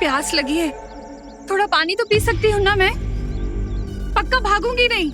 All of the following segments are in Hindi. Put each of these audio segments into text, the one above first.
प्यास लगी है, थोड़ा पानी तो पी सकती हूँ ना मैं? पक्का भागूंगी नहीं।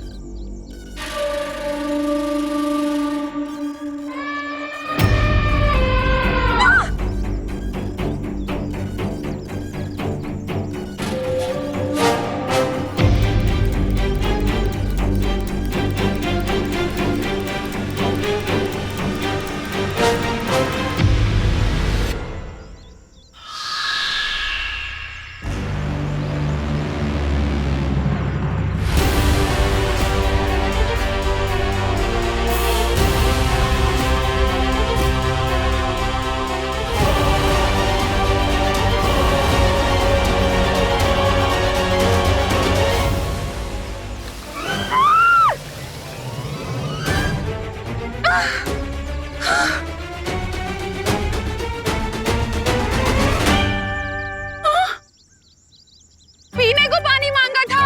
पीने को पानी मांगा था,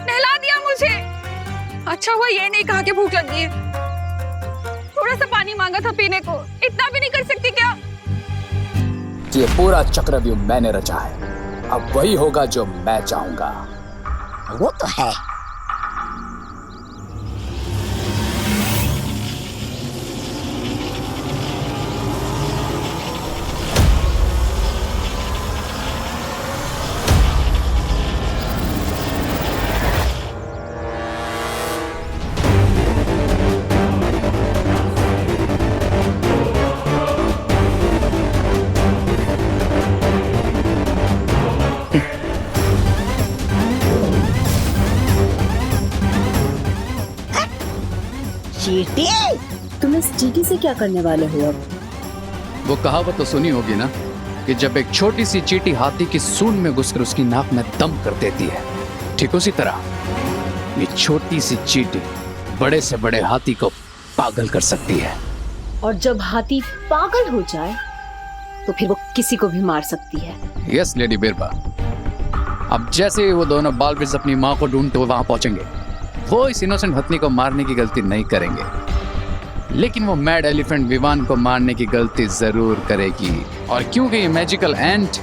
नहला दिया मुझे। अच्छा हुआ ये नहीं कहा कि भूख लगी है। थोड़ा सा पानी मांगा था पीने को, इतना भी नहीं कर सकती क्या? ये पूरा चक्रव्यूह मैंने रचा है, अब वही होगा जो मैं चाहूंगा। वो तो है। चींटी, तुम इस चींटी से क्या करने वाले हो अब? वो कहावत तो सुनी होगी ना कि जब एक छोटी सी चींटी हाथी की सूंड में घुसकर उसकी नाक में दम कर देती है, ठीक उसी तरह ये छोटी सी चींटी बड़े से बड़े हाथी को पागल कर सकती है। और जब हाथी पागल हो जाए तो फिर वो किसी को भी मार सकती है। Yes lady Birba. अब जैसे ही वो दोनों बालविज अपनी माँ को ढूंढते हुए वहां पहुंचेंगे, वो इस इनोसेंट हथनी को मारने की गलती नहीं करेंगे, लेकिन वो मैड एलिफेंट विवान को मारने की गलती जरूर करेगी। और क्योंकि ये मैजिकल एंट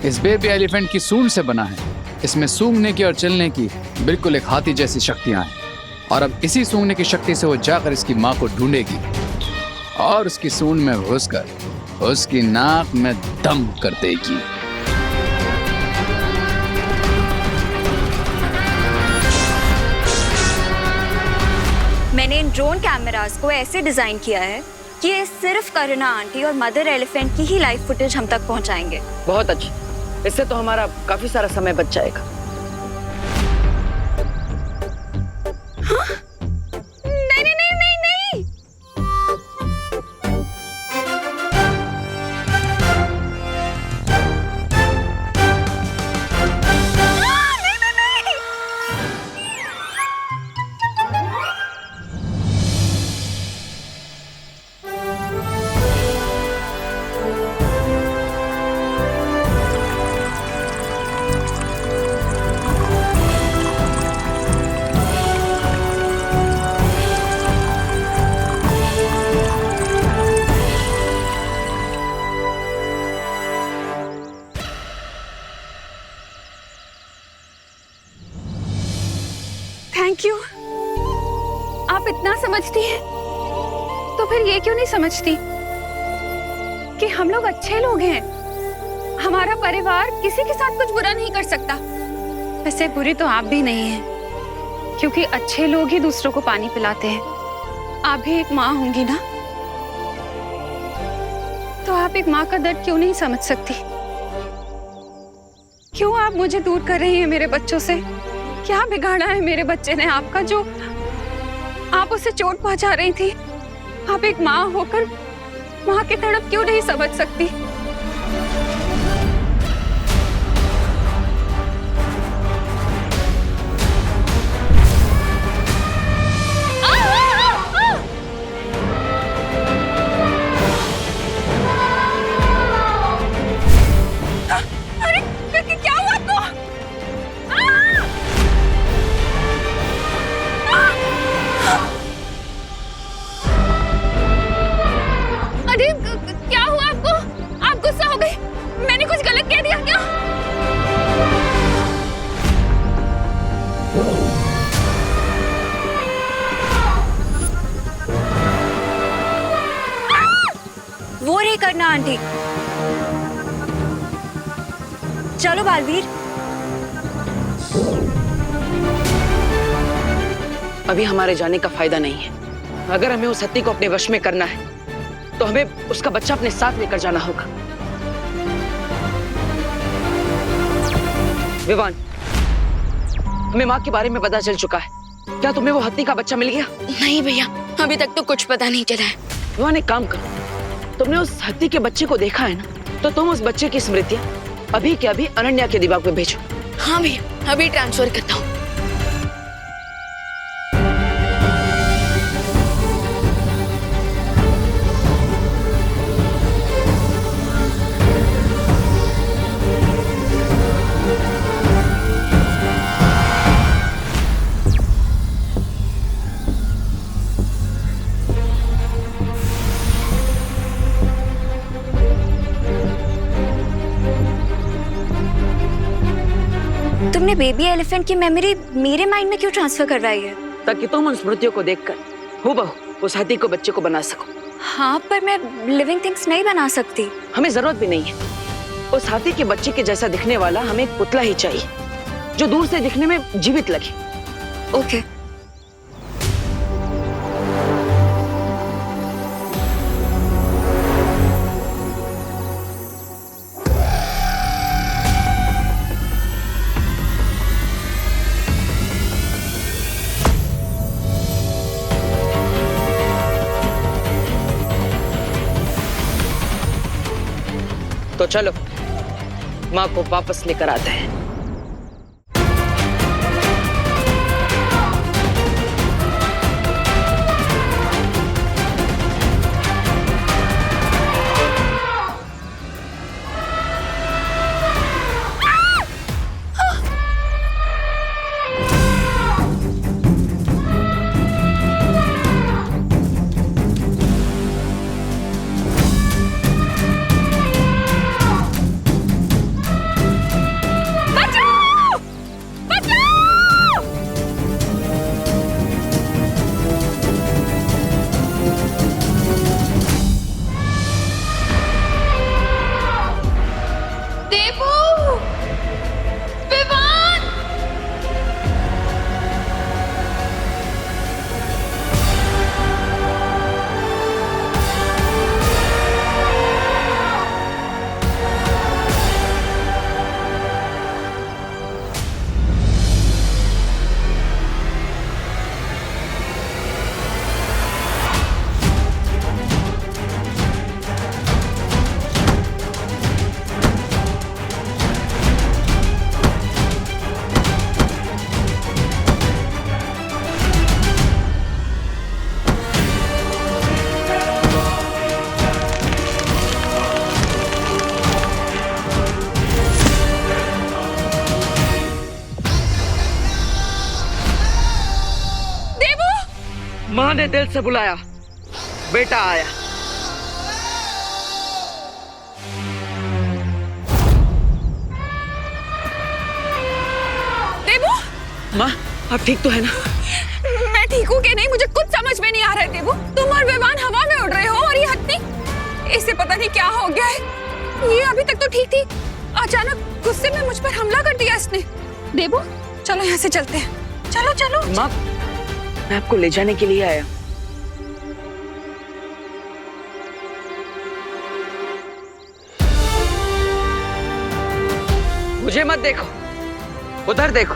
इस बेबी एलिफेंट की सूंड से बना है, इसमें सूंघने की और चलने की बिल्कुल एक हाथी जैसी शक्तियां हैं। और अब इसी सूंघने की शक्ति से वो जाकर इसकी माँ को ढूंढेगी और उसकी सूंड में घुसकर उसकी नाक में दम कर देगी। मैंने इन ड्रोन कैमरास को ऐसे डिजाइन किया है कि ये सिर्फ करुणा आंटी और मदर एलिफेंट की ही लाइव फुटेज हम तक पहुंचाएंगे। बहुत अच्छी, इससे तो हमारा काफी सारा समय बच जाएगा। हाँ? नहीं नहीं नहीं नहीं नहीं। नहीं नहीं नहीं। Thank you. आप इतना समझती हैं, तो फिर ये क्यों नहीं समझती कि हम लोग अच्छे लोग हैं। हमारा परिवार किसी के साथ कुछ बुरा नहीं कर सकता। वैसे बुरी तो आप भी नहीं हैं, क्योंकि अच्छे लोग ही दूसरों को पानी पिलाते हैं। आप भी एक माँ होंगी ना, तो आप एक माँ का दर्द क्यों नहीं समझ सकती? क्यों आप मुझे दूर कर रही हैं मेरे बच्चों से? क्या बिगाड़ा है मेरे बच्चे ने आपका जो आप उसे चोट पहुंचा रही थी? आप एक माँ होकर माँ की तड़प क्यों नहीं समझ सकती? अरे क्या हुआ आपको? अरे क्या हुआ आपको? आप गुस्सा हो गई? मैंने कुछ गलत कह दिया क्या? करना आंटी। चलो बालवीर। अभी हमारे जाने का फायदा नहीं है। अगर हमें उस हत्ती को अपने वश में करना है तो हमें उसका बच्चा अपने साथ लेकर जाना होगा। विवान, हमें माँ के बारे में पता चल चुका है। क्या तुम्हें वो हत्ती का बच्चा मिल गया? नहीं भैया, अभी तक तो कुछ पता नहीं चला है। विवान, एक काम करो, तुमने उस हत्ती के बच्चे को देखा है ना, तो तुम उस बच्चे की स्मृतियां अभी के अभी अनन्या के दिमाग में भेजो। हाँ भैया, अभी ट्रांसफर करता हूँ। तुमने बेबी एलिफेंट की मेमोरी मेरे माइंड में क्यों ट्रांसफर करवाई है? ताकि तुम उन स्मृतियों को देखकर हूबहू उस हत्ती को बच्चे को बना सको। हाँ, पर मैं लिविंग थिंग्स नहीं बना सकती। हमें जरूरत भी नहीं है। उस हाथी के बच्चे के जैसा दिखने वाला हमें एक पुतला ही चाहिए, जो दूर से दिखने में जीवित लगे। ओके। तो चलो माँ को वापस लेकर आते हैं। माँ ने दिल से बुलाया, बेटा आया। देबू, माँ आप ठीक तो है ना? मैं ठीक हूँ कि नहीं मुझे कुछ समझ में नहीं आ रहा है देबू। तुम और विवान हवा में उड़ रहे हो और ये हत्ती, इसे पता नहीं क्या हो गया है। ये अभी तक तो ठीक थी, अचानक गुस्से में मुझ पर हमला कर दिया इसने। देबू चलो यहाँ से चलते हैं। चलो चलो। माँ मैं आपको ले जाने के लिए आया। मुझे मत देखो, उधर देखो।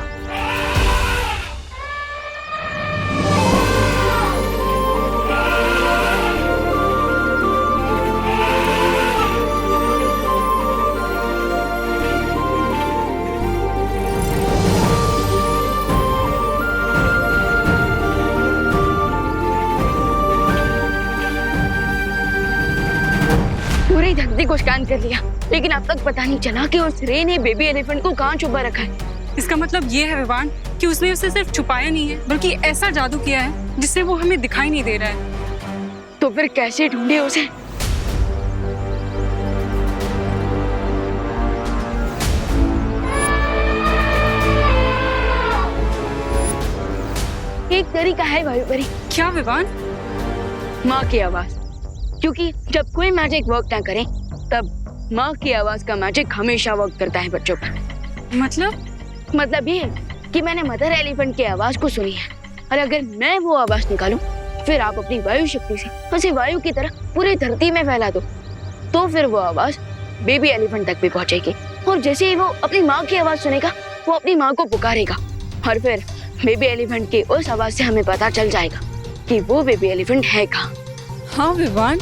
पूरी धरती को स्कैन कर लिया, लेकिन अब तक पता नहीं चला कि उस रे ने बेबी एलिफेंट को कहाँ छुपा रखा है। इसका मतलब ये है विवान कि उसने उसे सिर्फ छुपाया नहीं है, बल्कि ऐसा जादू किया है जिससे वो हमें दिखाई नहीं दे रहा है। तो फिर कैसे ढूंढे उसे? एक तरीका है भाई। क्या विवान? माँ की आवाज। क्योंकि जब कोई मैजिक वर्क ना करे तब माँ की आवाज का मैजिक हमेशा वर्क करता है बच्चों पर। मतलब ये है कि मैंने मदर एलिफेंट की आवाज को सुनी है, और अगर मैं वो आवाज निकालूं, फिर आप अपनी वायु शक्ति से उसे वायु की तरह पूरी धरती में फैला दो, तो फिर वो आवाज बेबी एलिफेंट तक भी पहुंचेगी। और जैसे ही वो अपनी माँ की आवाज सुनेगा, वो अपनी माँ को पुकारेगा, और फिर बेबी एलिफेंट की उस आवाज से हमें पता चल जाएगा कि वो बेबी एलिफेंट है कहाँ। हाँ विवान,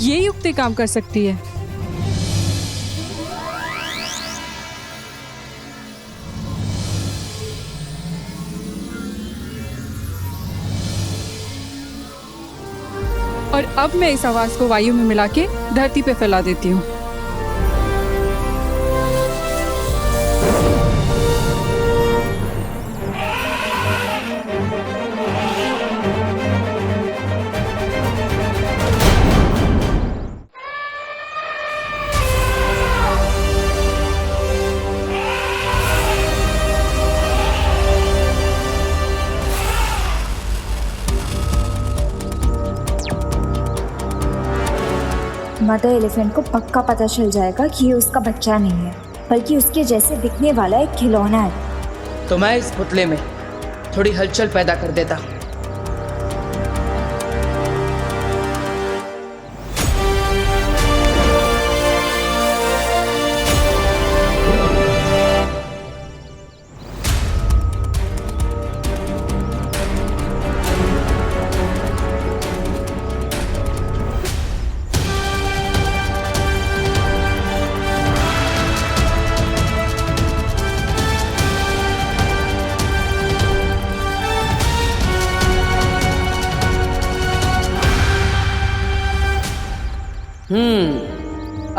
ये युक्ति काम कर सकती है। और अब मैं इस आवाज को वायु में मिला के धरती पे फैला देती हूँ। मदर एलिफेंट को पक्का पता चल जाएगा कि ये उसका बच्चा नहीं है, बल्कि उसके जैसे दिखने वाला एक खिलौना है। तो मैं इस पुतले में थोड़ी हलचल पैदा कर देता हूँ।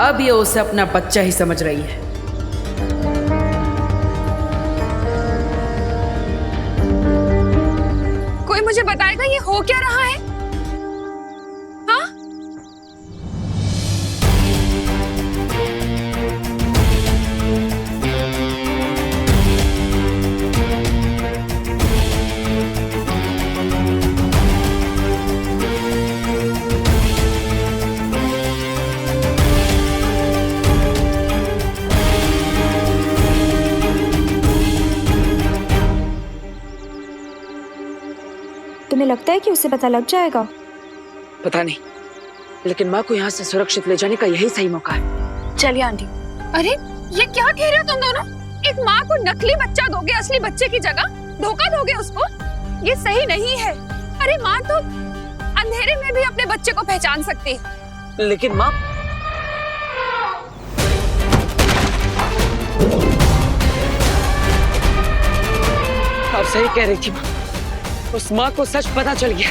अब ये उसे अपना बच्चा ही समझ रही है। कोई मुझे बताएगा ये हो क्या रहा है? हाँ? तुम्हें लगता है कि उसे पता लग जाएगा? पता नहीं, लेकिन माँ को यहाँ से सुरक्षित ले जाने का यही सही मौका है। चलिए आंटी। अरे ये क्या कह रहे हो तुम दोनों? एक माँ को नकली बच्चा दोगे असली बच्चे की जगह? धोखा दोगे उसको? ये सही नहीं है। अरे माँ तो अंधेरे में भी अपने बच्चे को पहचान सकती है। लेकिन माँ, आप सही कह रही थी माँ, उस माँ को सच पता चल गया।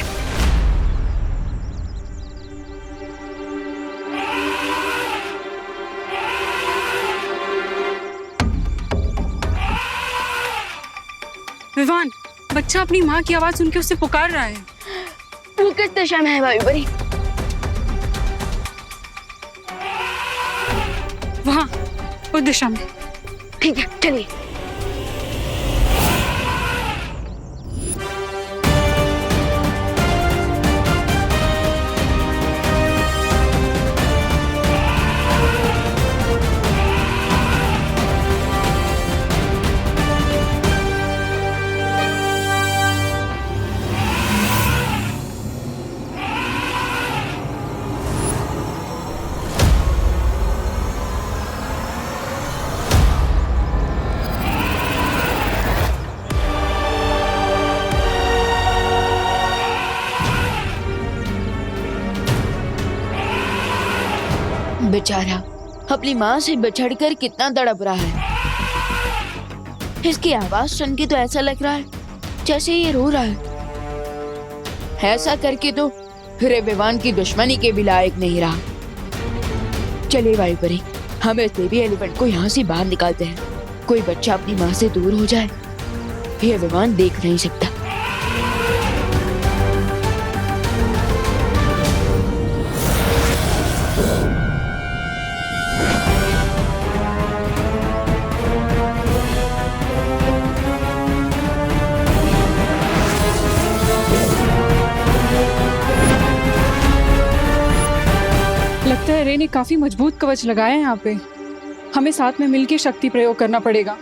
विवान, बच्चा अपनी माँ की आवाज सुन के उससे पुकार रहा है। वो किस दिशा में है वायुपरी? वहाँ, उस दिशा में। ठीक है, चलिए। बेचारा अपनी माँ से बिछड़कर कितना तड़प रहा है। इसकी आवाज सुन के तो ऐसा लग रहा है जैसे ये रो रहा है। ऐसा करके तो फिर विवान की दुश्मनी के भी लायक नहीं रहा। चलिए वायुपरी, हम इस बेबी एलिफेंट को यहाँ से बाहर निकालते हैं। कोई बच्चा अपनी माँ से दूर हो जाए, ये विवान देख नहीं सकता। रे ने काफी मजबूत कवच लगाया है यहाँ पे। हमें साथ में मिलकर शक्ति प्रयोग करना पड़ेगा।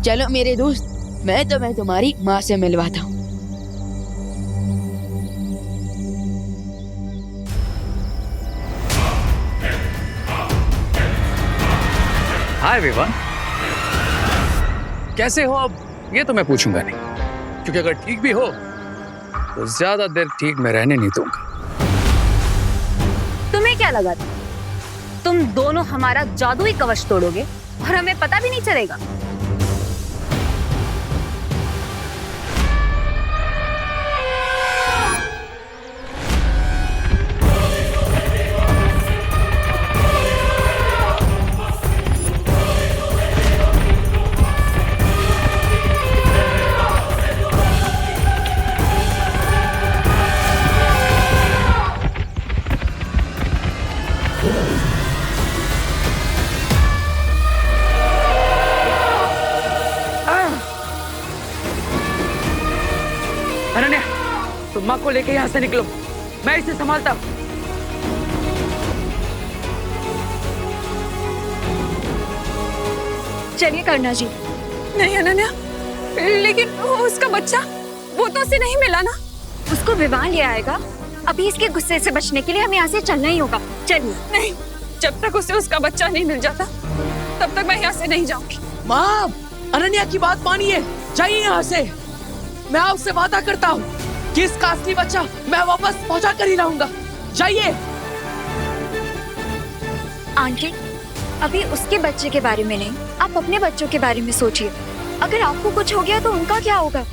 चलो मेरे दोस्त, मैं तुम्हें तुम्हारी माँ से मिलवाता हूँ। हाय विवान, कैसे हो? अब ये तो मैं पूछूंगा नहीं, क्योंकि अगर ठीक भी हो तो ज्यादा देर ठीक में रहने नहीं दूंगा। तुम्हें क्या लगा था तुम दोनों हमारा जादुई कवच तोड़ोगे और हमें पता भी नहीं चलेगा? अनन्या, तुम माँ को लेके यहाँ से निकलो, मैं इसे संभालता हूँ। चलिए करना जी। नहीं अनन्या, लेकिन उसका बच्चा, वो तो उसे नहीं मिला ना। उसको विवान ले आएगा। अभी इसके गुस्से से बचने के लिए हमें यहाँ से चलना ही होगा। चलिए। नहीं, जब तक उसे उसका बच्चा नहीं मिल जाता तब तक मैं यहाँ से नहीं जाऊंगी। माँ, अनन्या की बात मानिए, जाइए यहाँ से। मैं आपसे वादा करता हूँ कि इसका असली बच्चा मैं वापस पहुँचा कर ही रहूंगा। जाइए। आंटी, अभी उसके बच्चे के बारे में नहीं, आप अपने बच्चों के बारे में सोचिए। अगर आपको कुछ हो गया तो उनका क्या होगा?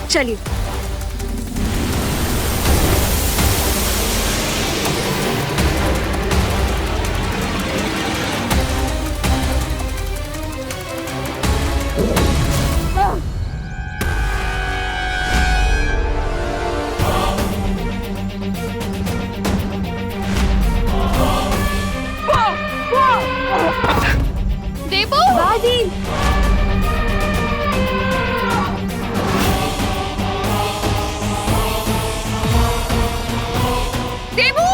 चलिए। देवू, दादी, देवू,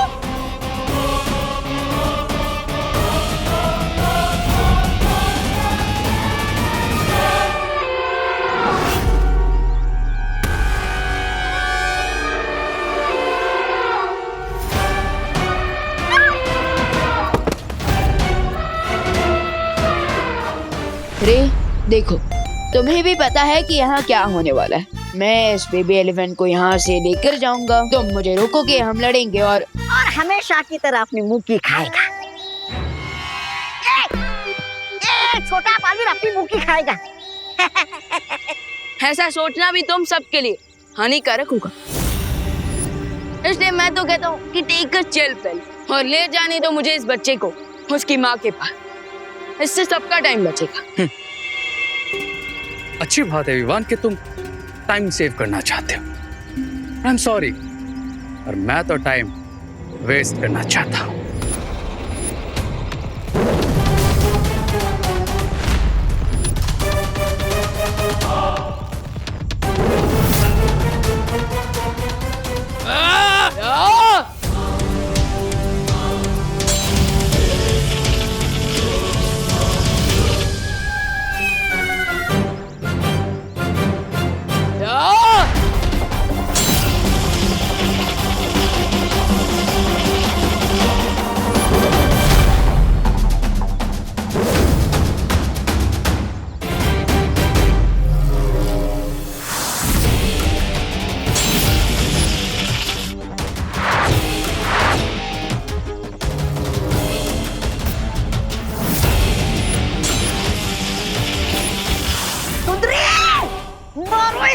रे, देखो, तुम्हें भी पता है कि यहाँ क्या होने वाला है। मैं इस बेबी एलिफेंट को यहाँ से लेकर जाऊंगा, तुम मुझे रोकोगे, हम लड़ेंगे और हमेशा की तरह अपनी मुंह की खाएगा। छोटा बालवीर अपनी मुंह की खाएगा। ऐसा सोचना भी तुम सबके लिए हानिकारक होगा। इसलिए मैं तो कहता हूँ कि टेक अ चिल पिल और ले जाने दो मुझे इस बच्चे को उसकी माँ के पास। इससे सबका टाइम बचेगा। अच्छी बात है विवान कि तुम टाइम सेव करना चाहते हो। आई एम सॉरी, और मैं तो टाइम वेस्ट करना चाहता हूँ।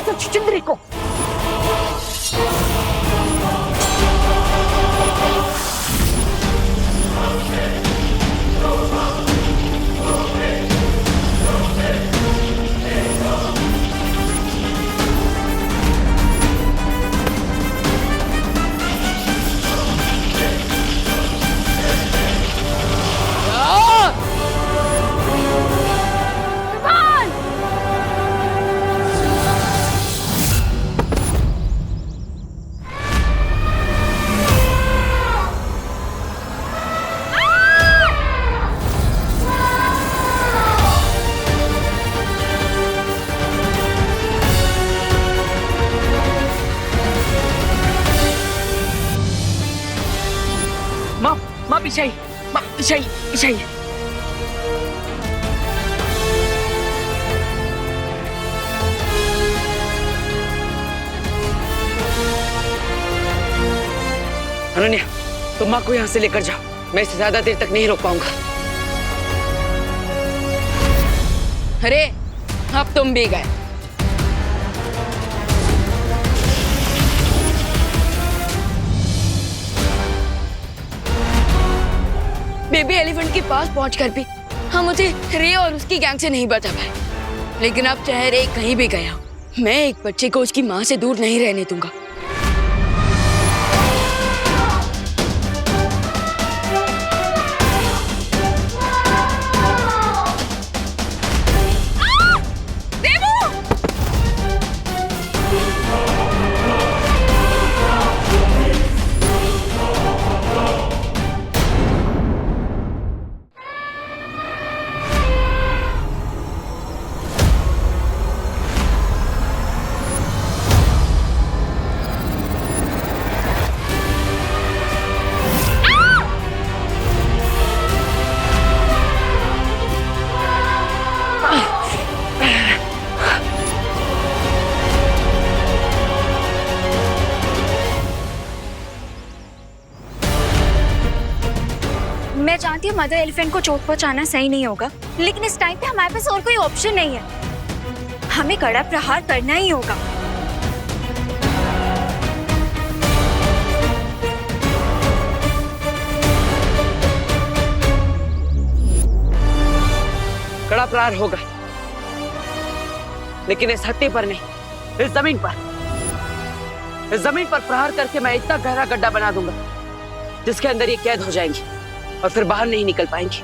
इस चिंदरी को। माँ पीछे आई, माँ पीछे आई, पीछे आई। अनन्या, तुम माँ को यहाँ से लेकर जाओ, मैं इसे ज्यादा देर तक नहीं रोक पाऊंगा। अरे अब तुम भी गए। बेबी एलिफेंट के पास पहुंचकर भी हम उसे रे और उसकी गैंग से नहीं बचा पाए, लेकिन अब चाहे रे कहीं भी गया, मैं एक बच्चे को उसकी माँ से दूर नहीं रहने दूंगा। मैं जानती हूँ मदर एलिफेंट को चोट पहुंचाना सही नहीं होगा, लेकिन इस टाइम पे हमारे पास और कोई ऑप्शन नहीं है। हमें कड़ा प्रहार करना ही होगा। कड़ा प्रहार होगा, लेकिन इस हत्ती पर नहीं, इस जमीन पर। इस जमीन पर प्रहार करके मैं इतना गहरा गड्ढा बना दूंगा जिसके अंदर ये कैद हो जाएंगी और फिर बाहर नहीं निकल पाएंगी।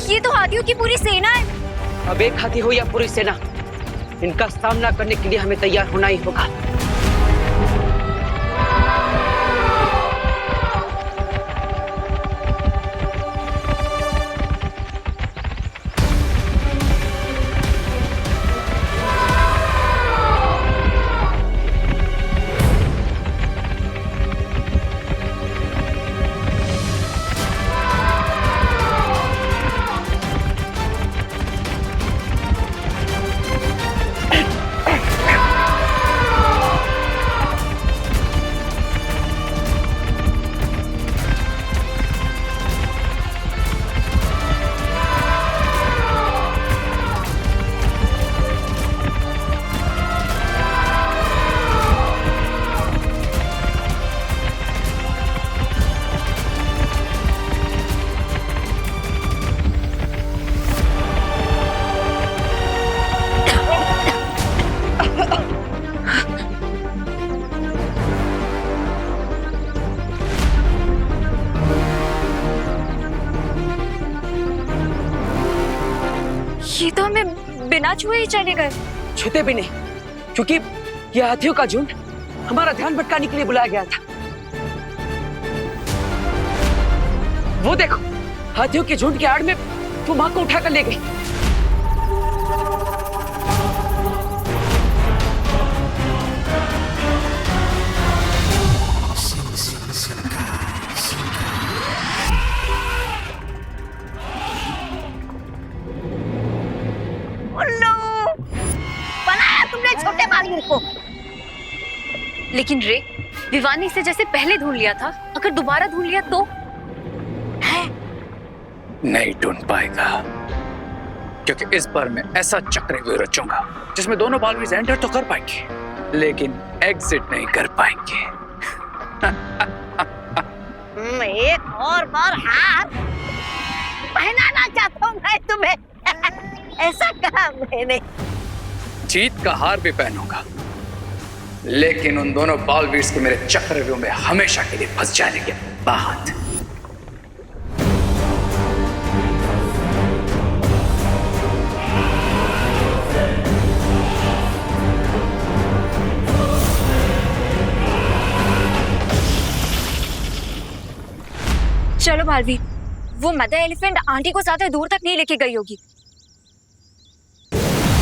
ये तो हाथियों की पूरी सेना है। अब एक हाथी हो या पूरी सेना, इनका सामना करने के लिए हमें तैयार होना ही होगा। बिना छुए ही चले गए। छूते भी नहीं, क्योंकि ये हाथियों का झुंड हमारा ध्यान भटकाने के लिए बुलाया गया था। वो देखो, हाथियों के झुंड की आड़ में वो माँ को उठाकर ले गई। उल्लू, बनाया तुमने छोटे बालवीर को। लेकिन रे, विवान ने इसे जैसे पहले ढूंढ लिया था, अगर दोबारा ढूंढ लिया तो? नहीं ढूंढ पाएगा, क्योंकि इस बार मैं ऐसा चक्रव्यूह रचूंगा जिसमें दोनों बालवीर एंटर तो कर पाएंगे लेकिन एग्जिट नहीं कर पाएंगे। एक और बार हार पहनाना चाहता हूँ मैं तुम्हें। ऐसा कहा मैंने। जीत का हार भी पहनूंगा, लेकिन उन दोनों बालवीर को मेरे चक्रव्यूह में हमेशा के लिए फंस जाने के बाद। चलो बालवीर, वो मदर एलिफेंट आंटी को ज्यादा दूर तक नहीं लेके गई होगी।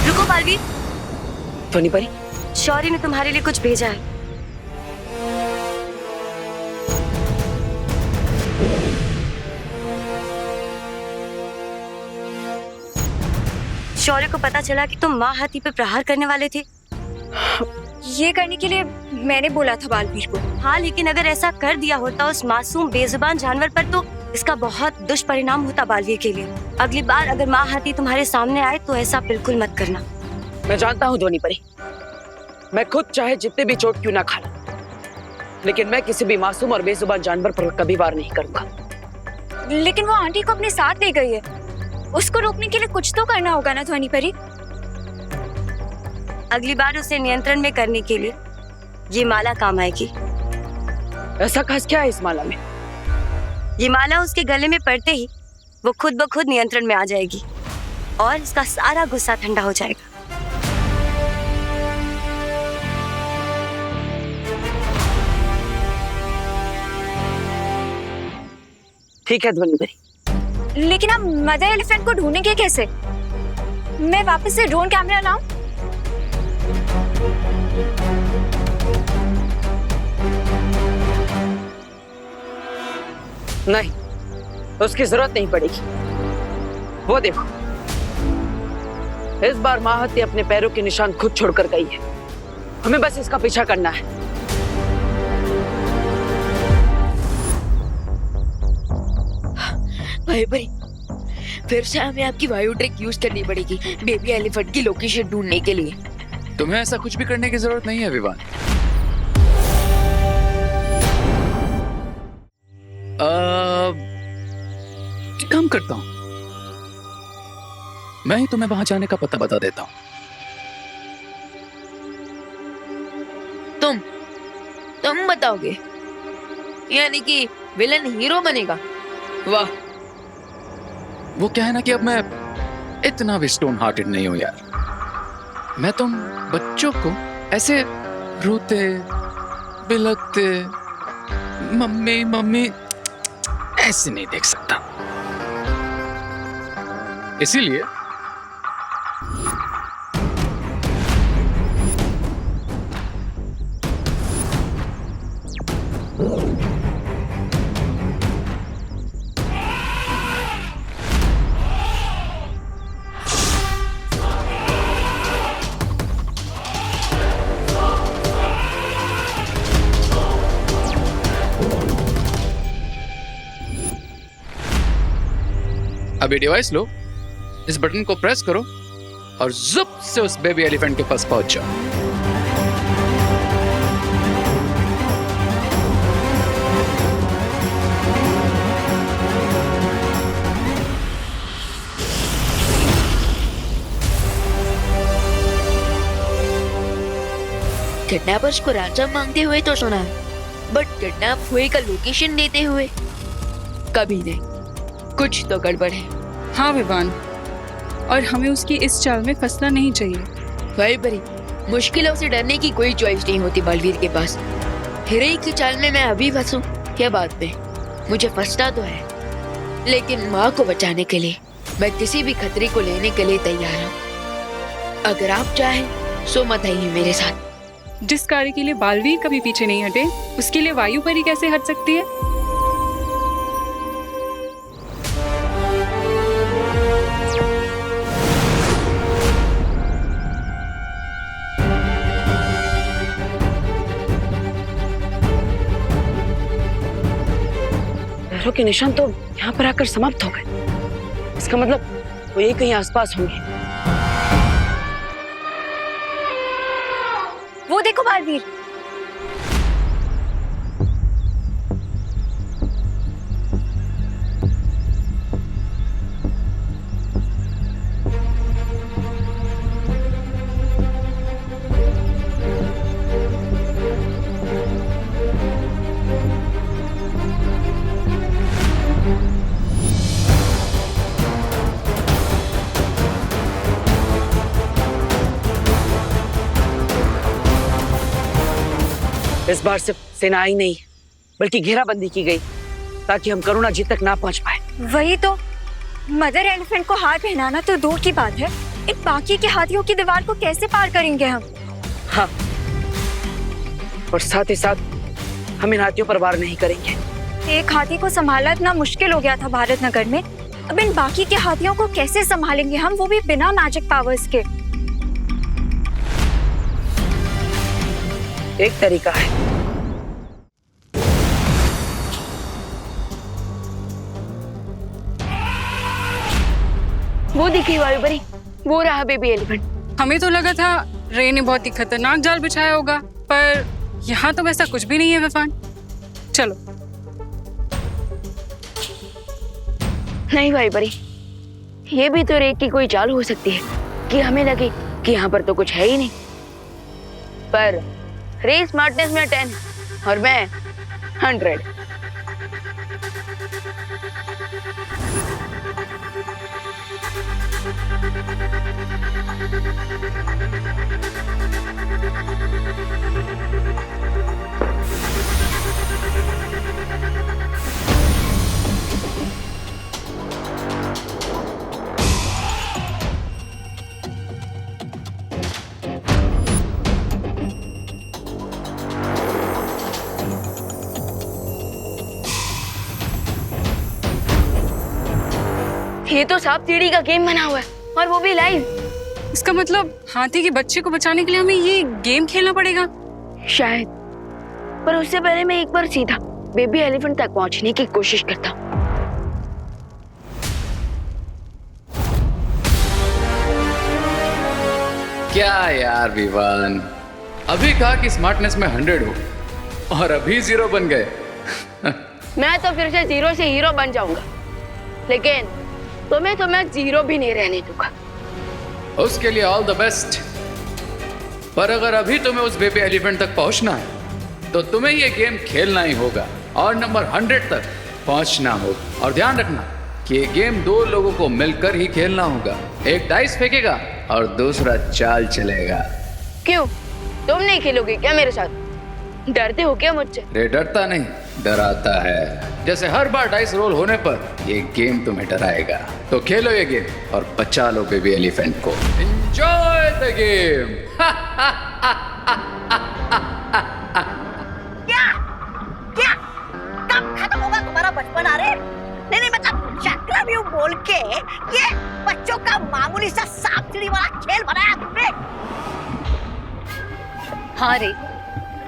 रुको बालवीर, ध्वनि परी, शौर्य ने तुम्हारे लिए कुछ भेजा है। शौर्य को पता चला कि तुम माँ हाथी पे प्रहार करने वाले थे। ये करने के लिए मैंने बोला था बालवीर को। हाँ, लेकिन अगर ऐसा कर दिया होता उस मासूम बेजुबान जानवर पर तो इसका बहुत दुष्परिणाम होता बालवीर के लिए। अगली बार अगर माँ हाथी तुम्हारे सामने आए तो ऐसा बिल्कुल मत करना। मैं जानता हूँ ध्वनि परी, मैं खुद चाहे जितने भी चोट क्यों ना खा लूं, लेकिन मैं किसी भी मासूम और बेजुबान जानवर पर कभी वार नहीं करूंगा। लेकिन वो आंटी को अपने साथ ले गई है, उसको रोकने के लिए कुछ तो करना होगा ना ध्वनि परी। अगली बार उसे नियंत्रण में करने के लिए ये माला काम आएगी। ऐसा खास क्या है इस माला में? ये माला उसके गले में पड़ते ही वो खुद ब खुद नियंत्रण में आ जाएगी और इसका सारा गुस्सा ठंडा हो जाएगा। ठीक है ध्वनि परी। लेकिन आप मदर एलिफेंट को ढूंढेंगे कैसे? मैं वापस से ड्रोन कैमरा लाऊं? नहीं, उसकी जरूरत नहीं पड़ेगी। वो देखो, इस बार माँ हाथी अपने पैरों के निशान खुद छोड़कर गई है। हमें बस इसका पीछा करना है। भाई भाई, फिर से हमें आपकी वायु ट्रिक यूज करनी पड़ेगी बेबी एलिफेंट की लोकेशन ढूंढने के लिए। तुम्हें ऐसा कुछ भी करने की जरूरत नहीं है विवान। काम करता हूं, मैं ही तुम्हें वहां जाने का पता बता देता हूं। तुम बताओगे? यानी कि विलन हीरो बनेगा? वाह। वो क्या है ना कि अब मैं इतना भी स्टोन हार्टेड नहीं हूं यार। मैं तुम बच्चों को ऐसे रोते बिलखते मम्मी मम्मी ऐसे नहीं देख सकता। इसीलिए अभी डिवाइस लो, इस बटन को प्रेस करो और जुप से उस बेबी एलिफेंट के पास पहुंच जाओ। किडनैपर्स को रैंसम मांगते हुए तो सुना है, बट किडनैप हुए का लोकेशन देते हुए कभी नहीं। कुछ तो गड़बड़ है। हाँ विवान, और हमें उसकी इस चाल में फंसना नहीं चाहिए। वही परी, मुश्किलों से डरने की कोई चॉइस नहीं होती बलवीर के पास। हीरोइन की चाल में मैं अभी फंसूं क्या बात पे, मुझे फंसना तो है, लेकिन माँ को बचाने के लिए मैं किसी भी खतरे को लेने के लिए तैयार हूँ। अगर आप चाहें सो मत आइए मेरे साथ। जिस कार्य के लिए बालवीर कभी पीछे नहीं हटे, उसके लिए वायु परी कैसे हट सकती है? पैरों के निशान तो यहाँ पर आकर समाप्त हो गए। इसका मतलब वो ये कहीं आसपास होंगे। वो देखो बालवीर। इस बार सिर्फ सेना आई नहीं बल्कि घेराबंदी की गई ताकि हम करुणा जी तक ना पहुंच पाए। वही तो, मदर एलिफेंट को हार पहनाना तो दूर की बात है, इन बाकी के हाथियों की दीवार को कैसे पार करेंगे हम? हाँ, और साथ ही साथ हम इन हाथियों पर वार नहीं करेंगे। एक हाथी को संभालना इतना मुश्किल हो गया था भारत नगर में, अब इन बाकी के हाथियों को कैसे संभालेंगे हम, वो भी बिना मैजिक पावर्स के? एक तरीका है। वो दिखी वायु परी, वो रहा बेबी एलिफेंट। हमें तो लगा था रे ने बहुत ही खतरनाक जाल बिछाया होगा, पर यहाँ तो वैसा कुछ भी नहीं है विफान। चलो। नहीं वायु परी, ये भी तो रे की कोई चाल हो सकती है कि हमें लगे कि यहाँ पर तो कुछ है ही नहीं, पर रे स्मार्टनेस में 10 और मैं 100। ये तो सांप सीढ़ी का गेम बना हुआ है और वो भी लाइव। इसका मतलब हाथी के बच्चे को बचाने के लिए हमें ये गेम खेलना पड़ेगा शायद, पर उससे पहले मैं एक बार सीधा बेबी एलिफेंट तक पहुंचने की कोशिश करता हूँ। क्या यार विवान, अभी कहा कि स्मार्टनेस में 100 हो और अभी 0 बन गए। मैं तो फिर से 0 से हीरो बन जाऊंगा, लेकिन तुम्हें तो मैं 0 भी नहीं रहने दूंगा। उसके लिए ऑल द बेस्ट। पर अगर अभी तुम्हें उस बेबी एलिफेंट तक पहुंचना है तो तुम्हें ये गेम खेलना ही होगा और नंबर 100 तक पहुंचना होगा। और ध्यान रखना कि ये गेम 2 लोगों को मिलकर ही खेलना होगा। एक डाइस फेंकेगा और दूसरा चाल चलेगा। क्यों, तुम नहीं खेलोगे क्या मेरे साथ? डरते हो क्या मुझसे? रे डरता नहीं, डराता है। जैसे हर बार डाइस रोल होने पर ये गेम तुम्हें डराएगा। तो खेलो ये गेम और बचा लो बेबी एलिफेंट को। Enjoy the game. क्या क्या कब खत्म होगा तुम्हारा बचपन? अरे नहीं मतलब चक्रव्यूह बोल के ये बच्चों का मामूली सा सांप सीढ़ी वाला खेल बनाया तुमने? हाँ रे,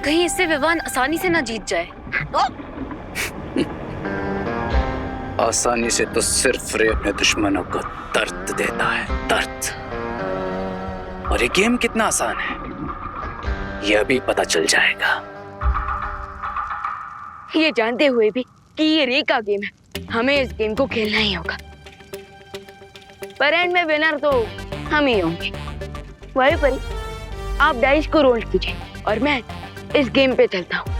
कहीं इससे विवान आसानी से ना जीत जाए। तो आसानी से तो सिर्फ रे अपने दुश्मनों को दर्द देता है, दर्द। और ये गेम कितना आसान है ये अभी पता चल जाएगा। ये जानते हुए भी कि ये रे का गेम है, हमें इस गेम को खेलना ही होगा। पर एंड में विनर तो हम ही होंगे। वही परी, आप डाइस को रोल कीजिए और मैं इस गेम पे चलता हूँ।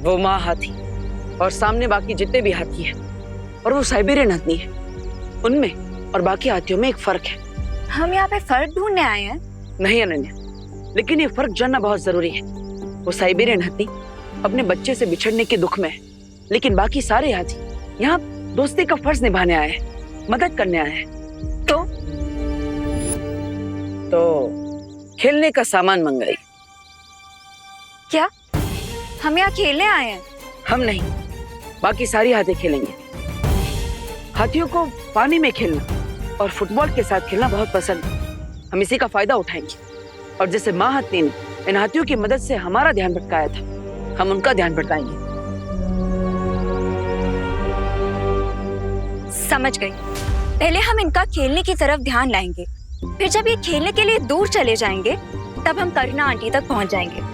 वो माँ हाथी और सामने बाकी जितने भी हाथी हैं और वो साइबेरियन हाथी है, उनमें और बाकी हाथियों में एक फर्क है। हम यहाँ पे फर्क ढूंढने आए हैं। नहीं अनन्या, लेकिन ये फर्क जानना बहुत जरूरी है। वो साइबेरियन हाथी अपने बच्चे से बिछड़ने के दुख में है, लेकिन बाकी सारे हाथी यहाँ दोस्ती का फर्ज निभाने आए हैं, मदद करने आए हैं। तो खेलने का सामान मंगाई। क्या हम यहाँ खेलने आए हैं? हम नहीं, बाकी सारी हाथी खेलेंगे। हाथियों को पानी में खेलना और फुटबॉल के साथ खेलना बहुत पसंद है। हम इसी का फायदा उठाएंगे। और जैसे माँ हाथी ने इन हाथियों की मदद से हमारा ध्यान भटकाया था, हम उनका ध्यान भटकाएंगे। समझ गई। पहले हम इनका खेलने की तरफ ध्यान लाएंगे, फिर जब ये खेलने के लिए दूर चले जाएंगे तब हम करीना आंटी तक पहुंच जाएंगे।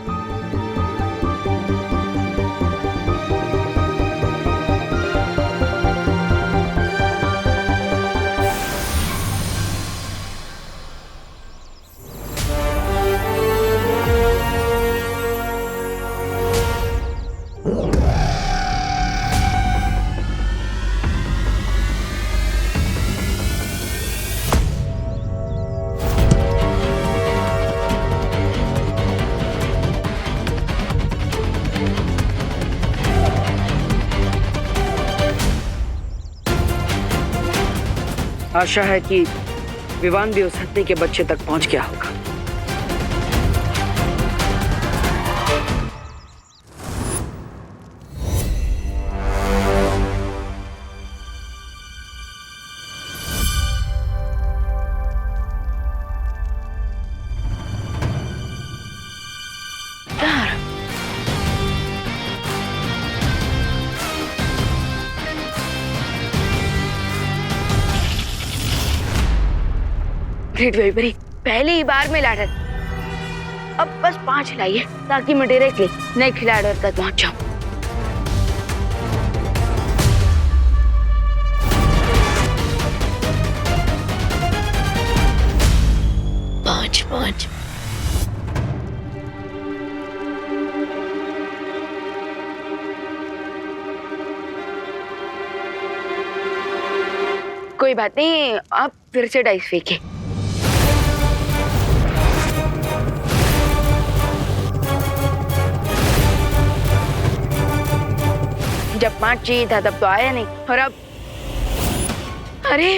आशा है कि विवान भी उस हत्ती के बच्चे तक पहुंच गया होगा। ग्रेट वेबरी, पहली ही बार में लाडर। अब बस 5 लाइए ताकि मैं डायरेक्टली नए खिलाड़ी तक पहुंच जाऊं। पांच। कोई बात नहीं, आप फिर से डाइस फेंके। जब 5 चाहिए था तब तो आया नहीं, और अब अरे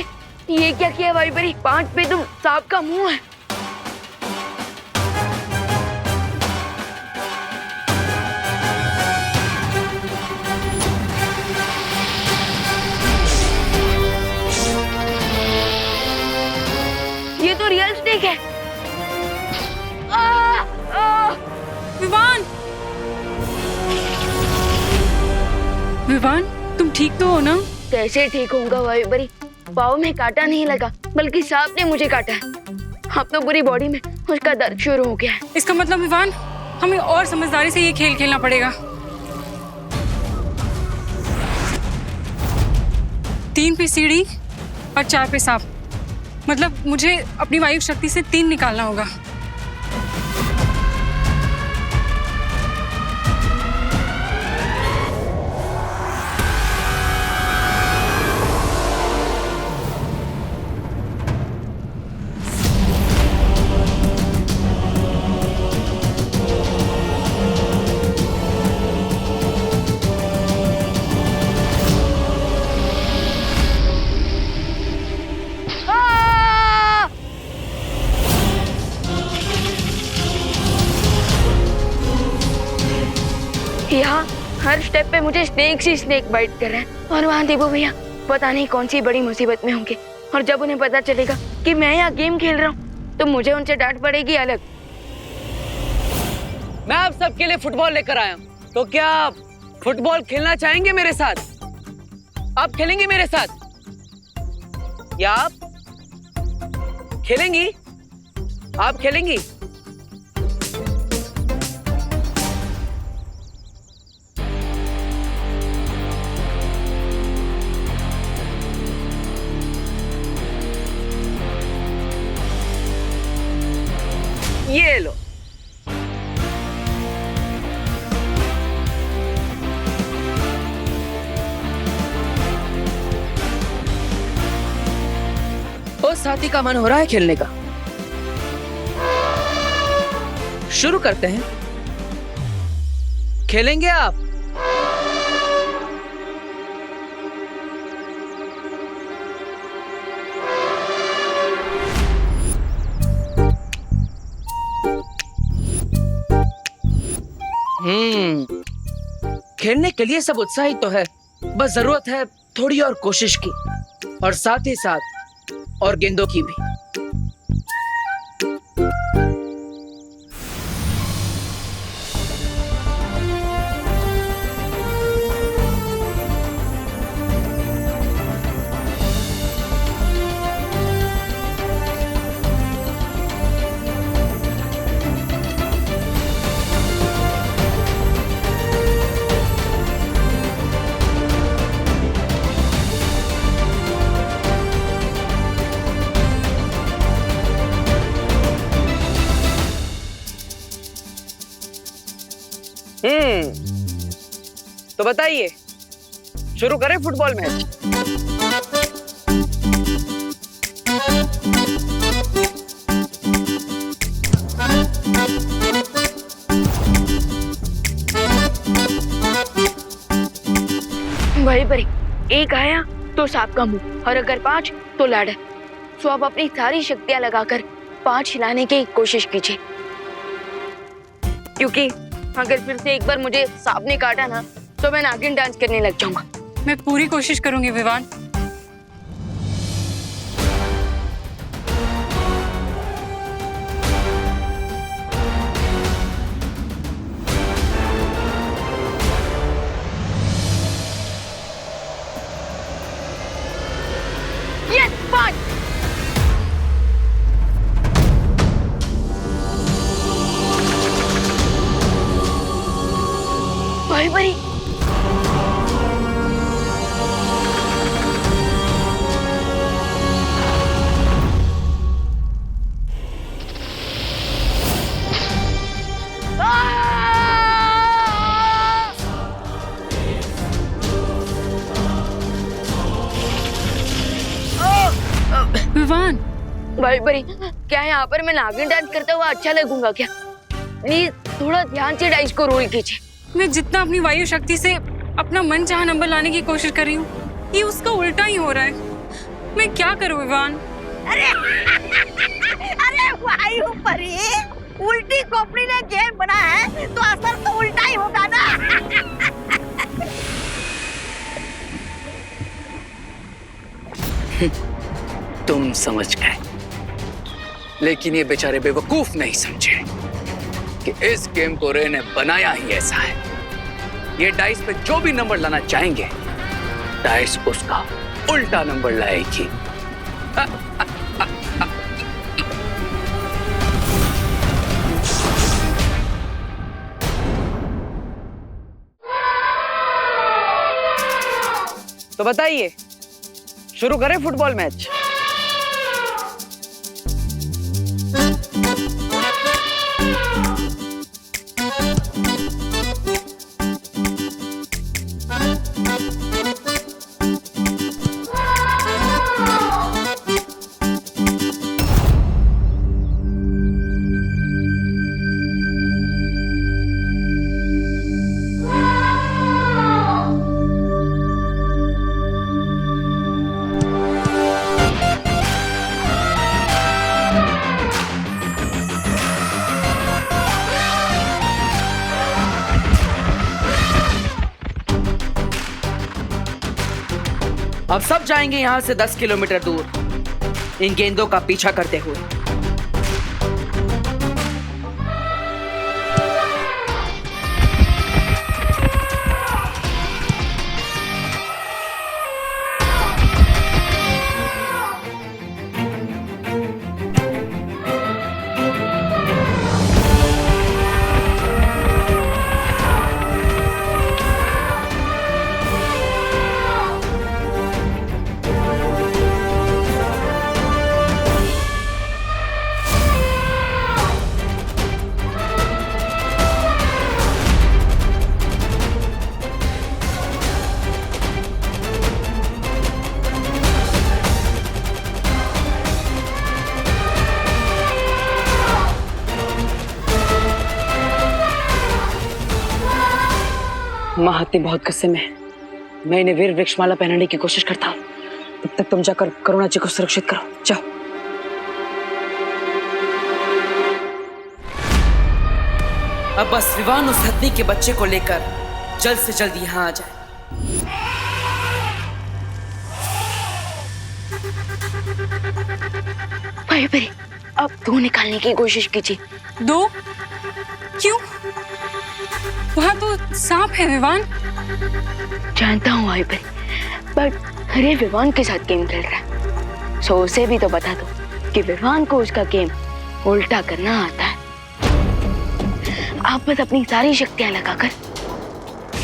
ये क्या किया वाइबरी? 5 पे तुम सांप का मुंह है। ये तो रियल स्नेक है। विवान, तुम ठीक तो हो ना? कैसे ठीक होऊंगा वाइबरी? पाँव में काटा नहीं लगा, बल्कि सांप ने मुझे काटा है। अब तो पूरी बॉडी में उसका दर्द शुरू हो गया है। इसका मतलब विवान, हमें और समझदारी से ये खेल खेलना पड़ेगा। 3 पे सीढ़ी और 4 पे सांप। मतलब मुझे अपनी वायु शक्ति से 3 निकालना होगा। यहाँ हर स्टेप पे मुझे स्नेक ही स्नेक बाइट कर रहा है, और वहाँ देवो भैया पता नहीं कौन सी बड़ी मुसीबत में होंगे। और जब उन्हें पता चलेगा कि मैं यहाँ गेम खेल रहा हूँ तो मुझे उनसे डांट पड़ेगी अलग। मैं आप सबके लिए फुटबॉल लेकर आया हूँ, तो क्या आप फुटबॉल खेलना चाहेंगे मेरे साथ? आप खेलेंगे मेरे साथ या आप खेलेंगी? आप खेलेंगी? ये लो। हाथी का मन हो रहा है खेलने का। शुरू करते हैं। खेलेंगे आप? खेलने के लिए सब उत्साहित तो है, बस जरूरत है थोड़ी और कोशिश की, और साथ ही साथ और गेंदों की भी। तो बताइए, शुरू करें फुटबॉल मैच? वही परी, एक आया तो सांप का मुंह, और अगर 5 तो लाडा। सो आप अपनी सारी शक्तियां लगाकर 5 हिलाने की कोशिश कीजिए, क्योंकि अगर फिर से एक बार मुझे सांप ने काटा ना तो मैं नागिन डांस करने लग जाऊंगा। मैं पूरी कोशिश करूंगी विवान। यस, 5। वही परी, विवान, भाई परी, क्या यहाँ पर मैं नागिन डांस करता हुआ अच्छा लगूंगा क्या? प्लीज थोड़ा ध्यान से डाइस को रोल कीजिए। मैं जितना अपनी वायु शक्ति से अपना मन चाहा नंबर लाने की कोशिश कर रही हूँ, ये उसका उल्टा ही हो रहा है। मैं क्या करूँ विवान? अरे अरे वायु परी, उल्टी खोपड़ी ने गेम बना है तो असर तो उल्टा ही होगा ना। तुम समझ गए, लेकिन ये बेचारे बेवकूफ नहीं समझे कि इस गेम को रे ने बनाया ही ऐसा है। ये डाइस पे जो भी नंबर लाना चाहेंगे, डाइस उसका उल्टा नंबर लाएगी। तो बताइए, शुरू करें फुटबॉल मैच? अब सब जाएंगे यहाँ से 10 किलोमीटर दूर, इन गेंदों का पीछा करते हुए। माँ हत्ती बहुत गुस्से में है। मैं इन्हें वीर वृक्षमाला पहनाने की कोशिश करता हूँ। तब तक तुम जाकर करुणा जी को सुरक्षित करो, जाओ। अब बस विवान उस हथनी के बच्चे को लेकर जल्द से जल्द यहाँ आ जाए। भाई भाई, अब दो निकालने की कोशिश कीजिए। दो? क्यों? वहाँ तो सांप है विवान। जानता हूँ भाई भाई, बट अरे विवान के साथ गेम खेल रहा है, सो उसे भी तो बता दो कि विवान को उसका गेम उल्टा करना आता है। आप बस अपनी सारी शक्तियां लगाकर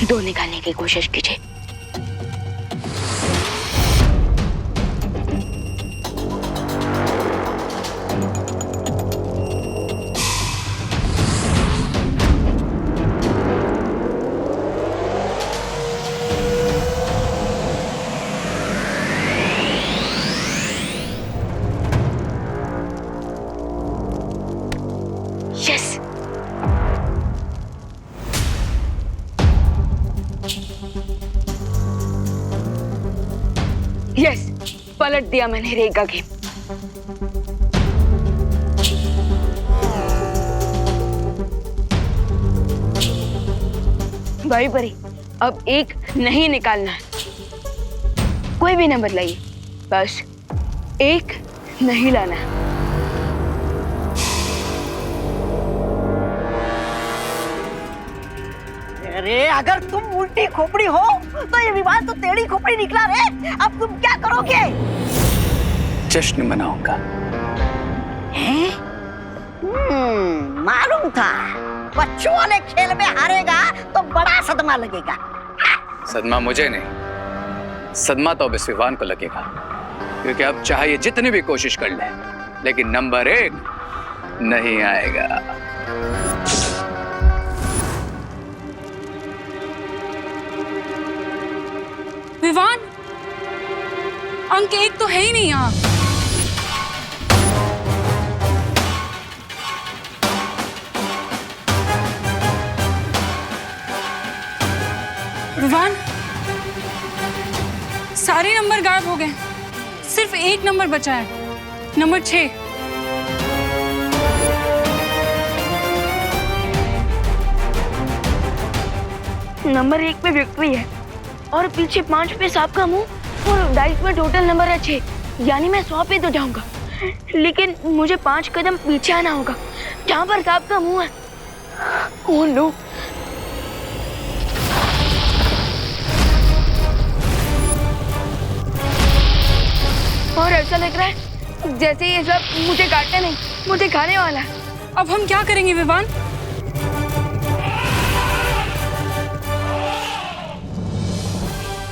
दो निकालने की कोशिश कीजिए। यस, यस, पलट दिया मैंने रे का गेम। भाई परी, अब एक नहीं निकालना है। कोई भी नंबर लाइए, बस एक नहीं लाना है। अरे अगर तुम उल्टी खोपड़ी हो तो ये विवान तो टेढ़ी खोपड़ी निकला रे। अब तुम क्या करोगे? जश्न मनाऊंगा। हैं? मालूम था बच्चों वाले खेल में हारेगा तो बड़ा सदमा लगेगा। सदमा मुझे नहीं, सदमा तो अब इस विवान को लगेगा, क्योंकि अब चाहे ये जितनी भी कोशिश कर ले, लेकिन नंबर 1 नहीं आएगा। विवान, अंक 1 तो है ही नहीं यहाँ। विवान, सारे नंबर गायब हो गए, सिर्फ एक नंबर बचा है, नंबर 6। नंबर 1 पे विक्ट्री है और पीछे 5 पे सांप का मुंह और डाइस में टोटल नंबर है 6, यानी मैं 100 पे तो जाऊंगा, लेकिन मुझे 5 कदम पीछे आना होगा जहाँ पर सांप का मुंह है। ओह नो, और ऐसा लग रहा है जैसे ये सब मुझे काटने नहीं, मुझे खाने वाला है। अब हम क्या करेंगे विवान?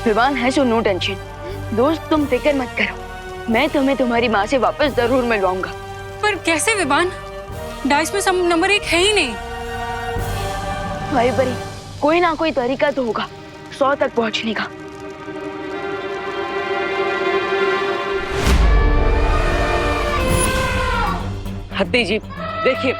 विवान है सो नो टेंशन। दोस्त तुम फिक्र मत करो, मैं तुम्हें तुम्हारी माँ से वापस जरूर मिलवाऊंगा। पर कैसे विवान? डाइस में सब नंबर 1 है ही नहीं। भाई बरी, कोई ना कोई तरीका तो होगा 100 तक पहुंचने का। हत्ती जी देखिए,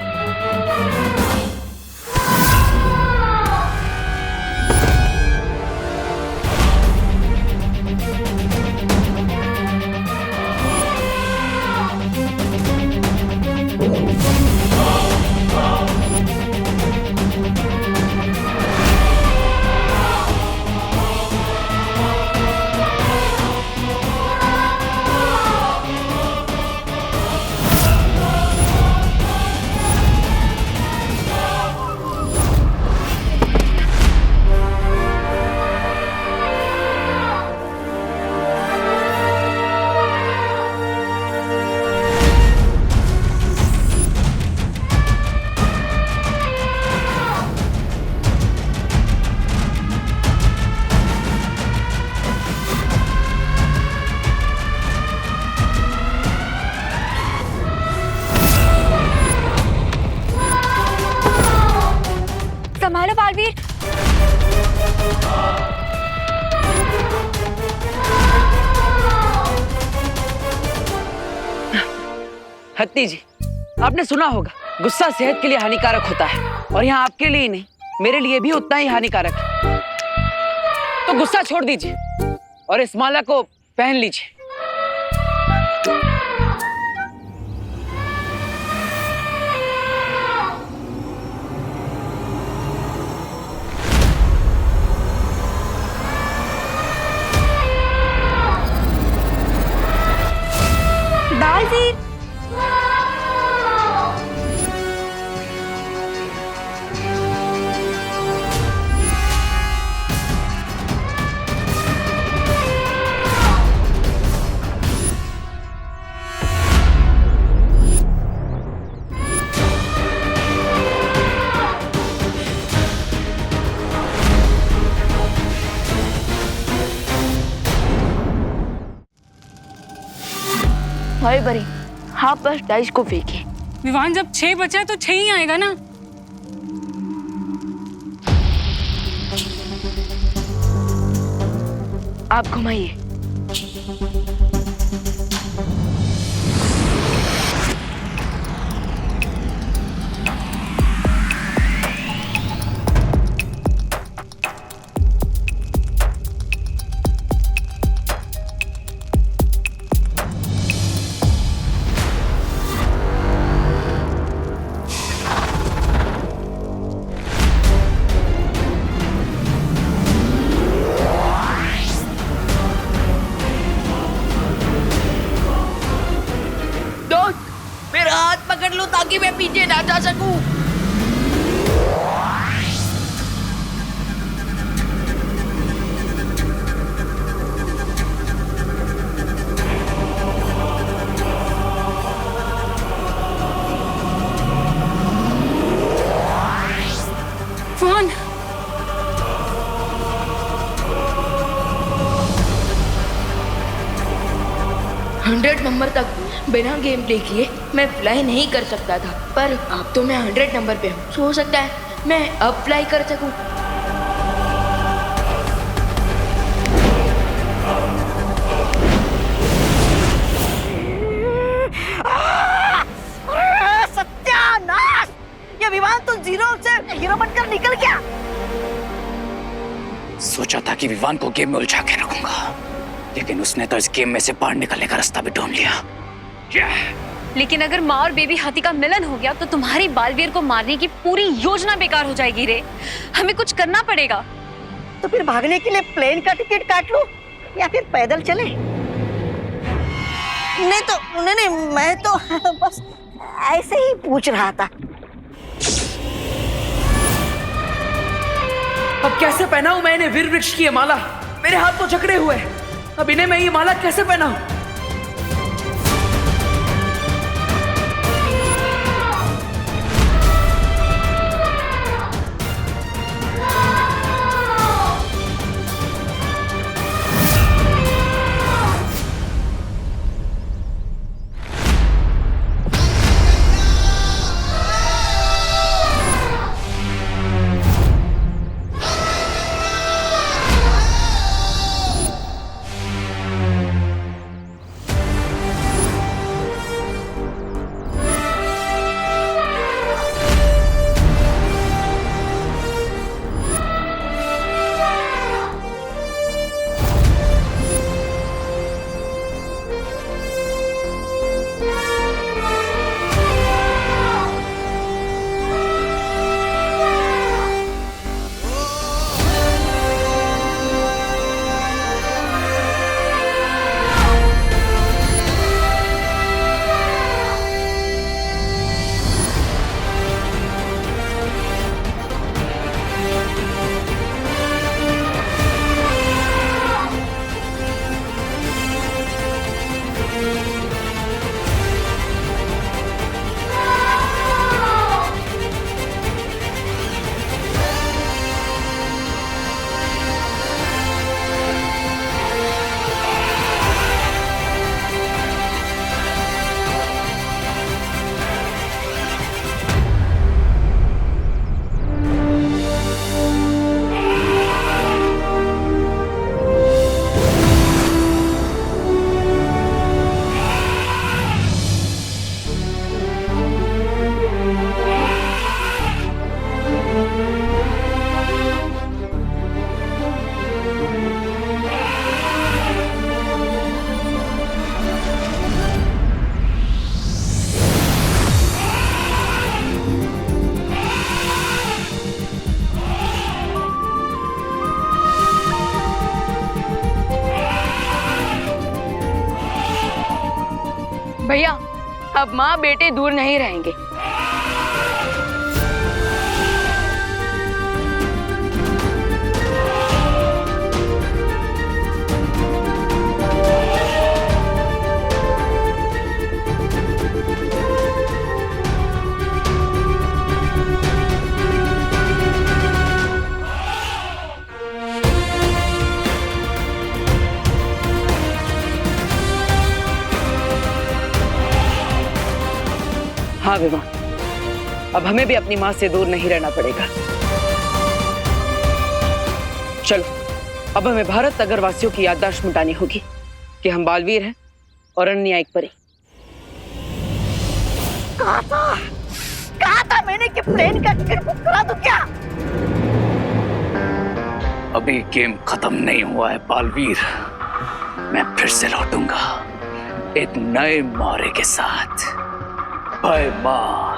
संभालो बालवीर। हत्ती जी, आपने सुना होगा गुस्सा सेहत के लिए हानिकारक होता है, और यहाँ आपके लिए ही नहीं, मेरे लिए भी उतना ही हानिकारक है। तो गुस्सा छोड़ दीजिए और इस माला को पहन लीजिए। बालवीर, भाई बरी, आप बस डाइस को फेंके। विवान, जब 6 बचा है तो 6 ही आएगा ना। आप घुमाइए। मेरा हाथ पकड़ लो ताकि मैं पीछे ना जा सकूं। विवान, 100 नंबर तक बिना गेम प्ले किए मैं फ्लाई नहीं कर सकता था, पर अब तो मैं 100 नंबर पे हूँ। हो सकता है मैं अब फ्लाई कर सकूं। सत्यानाश! ये विमान तो जीरो से हीरो बनकर निकल गया। सोचा था कि विवान को गेम में उलझा के रखूंगा, लेकिन उसने तो इस गेम में से बाहर निकलने का रास्ता भी ढूंढ लिया। लेकिन अगर माँ और बेबी हाथी का मिलन हो गया तो तुम्हारी बालवीर को मारने की पूरी योजना बेकार हो जाएगी रे। हमें कुछ करना पड़ेगा। तो फिर भागने के लिए प्लेन का टिकट काट लो या फिर पैदल चले। नहीं, मैं तो बस ऐसे ही पूछ रहा था। अब कैसे पहनाऊं मैं इन्हें वीर वृक्ष की ये माला? मेरे हाथ तो जकड़े हुए हैं। अब इन्हें मैं ये माला कैसे पहनाऊं? अब माँ बेटे दूर नहीं रहेंगे। हाँ विवान, अब हमें भी अपनी माँ से दूर नहीं रहना पड़ेगा। चलो, अब हमें भारत नगर वासियों की याददाश्त मिटानी होगी कि हम बालवीर हैं और अन्यायिक परी। कहा था मैंने कि प्लेन का टिकट बुक करा दूं क्या? अभी गेम खत्म नहीं हुआ है बालवीर। मैं फिर से लौटूंगा एक नए मौरे के साथ। भयमार।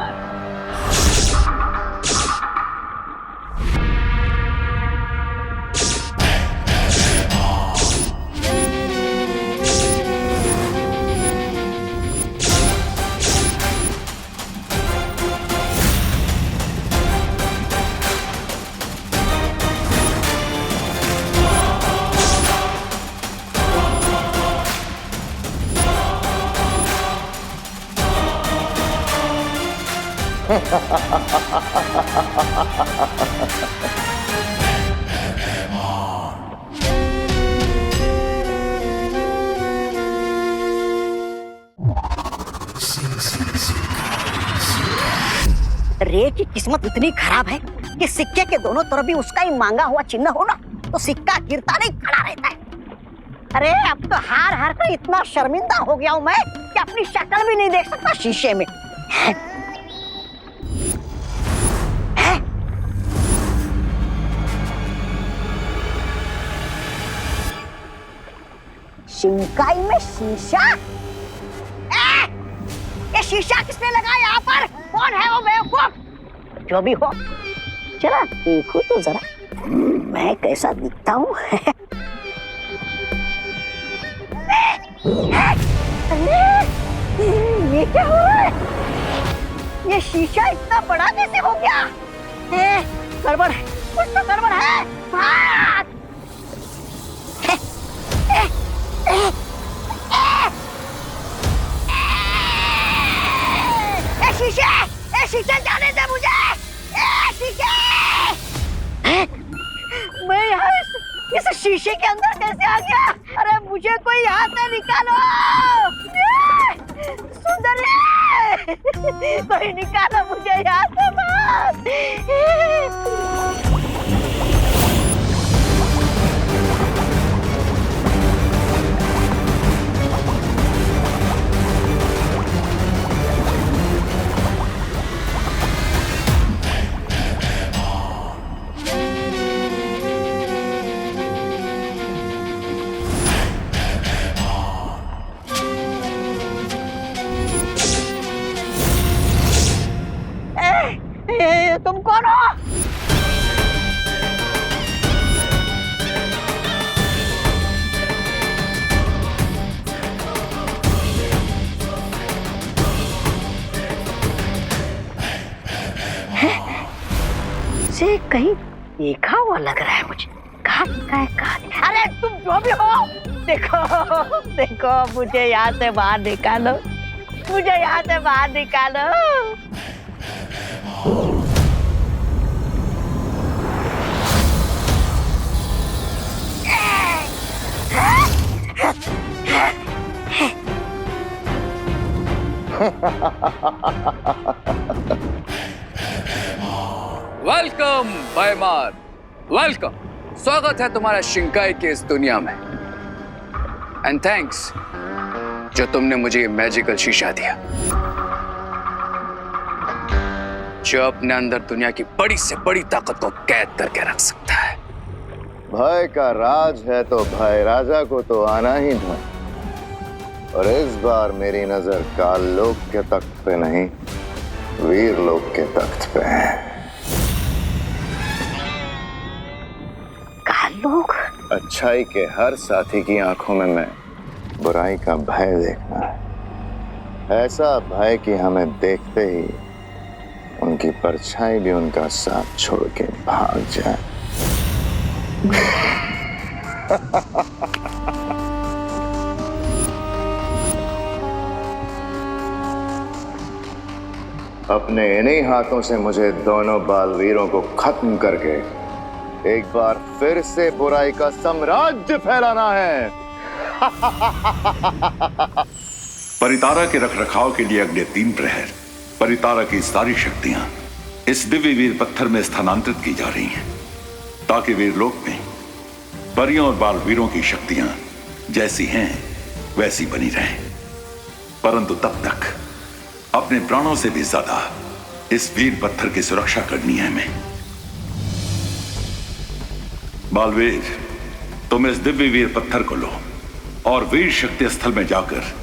रे की किस्मत इतनी खराब है कि सिक्के के दोनों तरफ भी उसका ही मांगा हुआ चिन्ह हो ना तो सिक्का गिरता नहीं खड़ा रहता है। अरे अब तो हार हार कर इतना शर्मिंदा हो गया हूँ मैं कि अपनी शक्ल भी नहीं देख सकता शीशे में। शिंकाई में शीशा? ये शीशा किसने लगाया यहाँ पर? कौन है वो बेवकूफ? जो भी हो, चला देखो तो जरा मैं कैसा दिखता हूँ। ये क्या हो रहा है? ये शीशा इतना बड़ा कैसे हो गया? गड़बड़ है, कुछ तो गड़बड़ है। भाग! शीशे जाने दे मुझे। शीशे! मैं यहाँ इस शीशे के अंदर कैसे आ गया? अरे मुझे कोई यहाँ से निकालो। सुंदरी, कोई निकालो मुझे यहाँ से बाहर। तुम कौन हो? से कहीं देखा हुआ लग रहा है मुझे। कहाँ है? अरे तुम जो भी हो, देखो देखो मुझे यहाँ से बाहर निकालो, मुझे यहाँ से बाहर निकालो। वेलकम भयमार, वेलकम। स्वागत है तुम्हारा शिंकाई की इस दुनिया में। एंड थैंक्स जो तुमने मुझे ये मैजिकल शीशा दिया जो अपने अंदर दुनिया की बड़ी से बड़ी ताकत को कैद करके रख सकता है। भय का राज है तो भय राजा को तो आना ही था, और इस बार मेरी नजर काल लोक के तख्त पे नहीं, वीर लोक के तख्त पे है। काल लोक? अच्छाई के हर साथी की आंखों में मैं बुराई का भय देखना है। ऐसा भय कि हमें देखते ही उनकी परछाई भी उनका साथ छोड़ के भाग जाए। अपने इन्हीं हाथों से मुझे दोनों बालवीरों को खत्म करके एक बार फिर से बुराई का साम्राज्य फैलाना है। परितारा के रखरखाव के लिए अगले 3 प्रहर परितारा की सारी शक्तियां इस दिव्य वीर पत्थर में स्थानांतरित की जा रही हैं, ताकि वीरलोक में परियों और बालवीरों की शक्तियां जैसी हैं वैसी बनी रहें। परंतु तब तक अपने प्राणों से भी ज्यादा इस वीर पत्थर की सुरक्षा करनी है हमें। बालवीर, तुम इस दिव्य वीर पत्थर को लो और वीर शक्ति स्थल में जाकर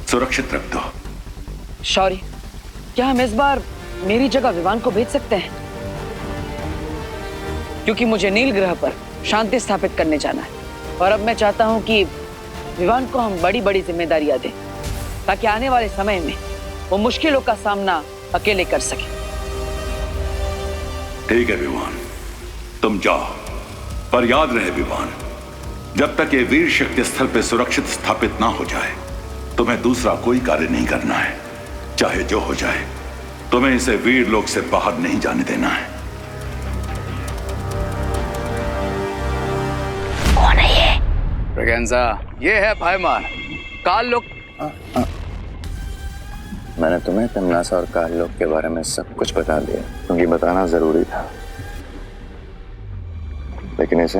सुरक्षित रख दो। शौर्य, क्या हम इस बार मेरी जगह विवान को भेज सकते हैं? क्योंकि मुझे नील ग्रह पर शांति स्थापित करने जाना है और अब मैं चाहता हूं कि विवान को हम बड़ी बड़ी जिम्मेदारियां दें, ताकि आने वाले समय में वो मुश्किलों का सामना अकेले कर सके। ठीक है विवान, तुम जाओ, पर याद रहे विवान, जब तक ये वीर शक्ति स्थल पे सुरक्षित स्थापित ना हो जाए तुम्हें दूसरा कोई कार्य नहीं करना है। चाहे जो हो जाए, तुम्हें इसे वीर लोक से बाहर नहीं जाने देना है। कौन है ये? ब्रिगेंजा, ये है भाईमान काल लोक। मैंने तुम्हें तमनासा और काल लोक के बारे में सब कुछ बता दिया, क्योंकि बताना जरूरी था। लेकिन इसे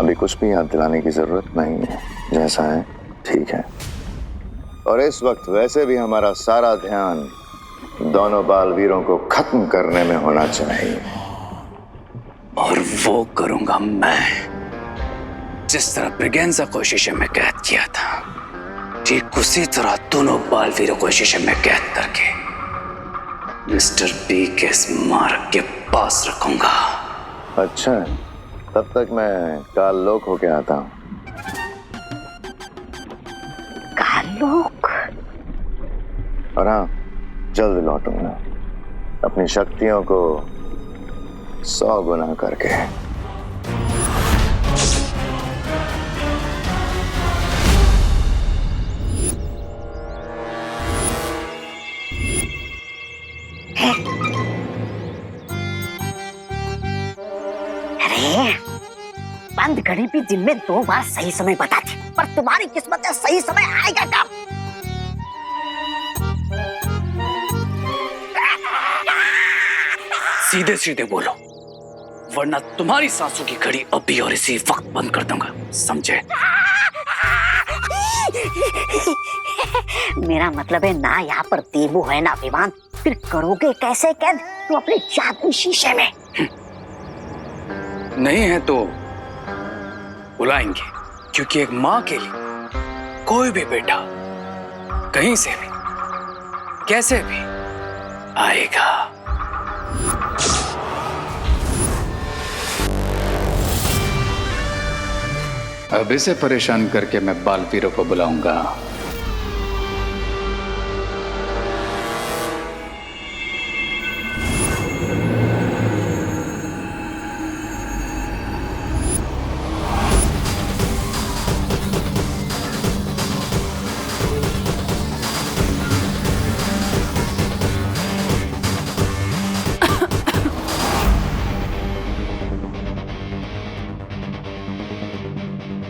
अभी कुछ भी याद दिलाने की जरूरत नहीं है। जैसा है ठीक है। और इस वक्त वैसे भी हमारा सारा ध्यान दोनों बालवीरों को खत्म करने में होना चाहिए। और वो करूंगा मैं, जिस तरह ब्रिगेंजा को शीशे में कैद किया था, ठीक उसी तरह दोनों बालवीरों को शीशे में कैद करके मिस्टर बी के स्मारक के पास रखूंगा। अच्छा, तब तक मैं काल लोक होके आता हूँ। काल लोक? और हाँ, जल्द लौटूंगा अपनी शक्तियों को 100 गुना करके। अरे, बंद घड़ी भी दिन में 2 बार सही समय बता दी, पर तुम्हारी किस्मत में सही समय आएगा कब? सीधे सीधे बोलो, वरना तुम्हारी सांसों की घड़ी अभी और इसी वक्त बंद कर दूंगा, समझे? मेरा मतलब है ना यहाँ पर देवू है ना विमान, फिर करोगे कैसे कैद तुम अपने जादुई शीशे में? नहीं है तो बुलाएंगे, क्योंकि एक माँ के लिए कोई भी बेटा कहीं से भी कैसे भी आएगा। अब इसे परेशान करके मैं बालवीरों को बुलाऊंगा।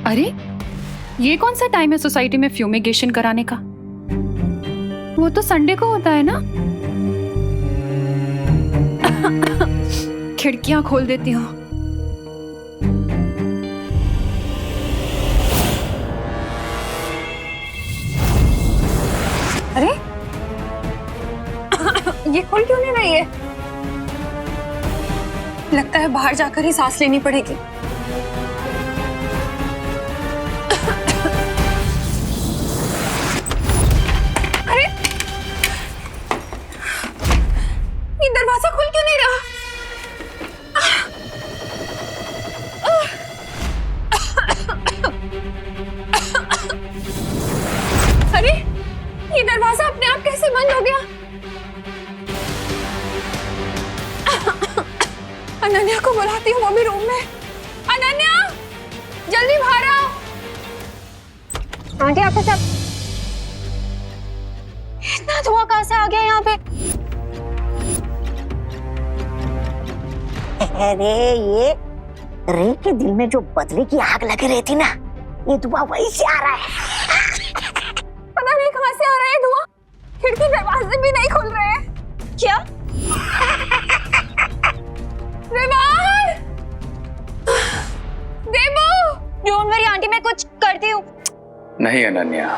अरे, ये कौन सा टाइम है सोसाइटी में फ्यूमिगेशन कराने का? वो तो संडे को होता है ना। खिड़कियां खोल देती हूँ। अरे ये खोल क्यों नहीं रही है? लगता है बाहर जाकर ही सांस लेनी पड़ेगी। दरवाजा खुल क्यों नहीं रहा? अरे ये दरवाजा अपने अनन्या को बुलाती हूँ, वो भी रूम में। अनन्या, जल्दी बाहर आओ। आंटी आपको सब इतना धुआं कहाँ से आ गया यहाँ पे? अरे ये रे के दिल में जो बदले की आग लगी रहती ना, ये धुआं वहीं से आ रहा है। पता नहीं कहाँ से आ रहा है धुआं, खिड़की दरवाजे भी नहीं खुल रहे हैं। क्या? विवान! देबू! डोंट वरी आंटी, मैं कुछ करती हूँ। नहीं अनन्या,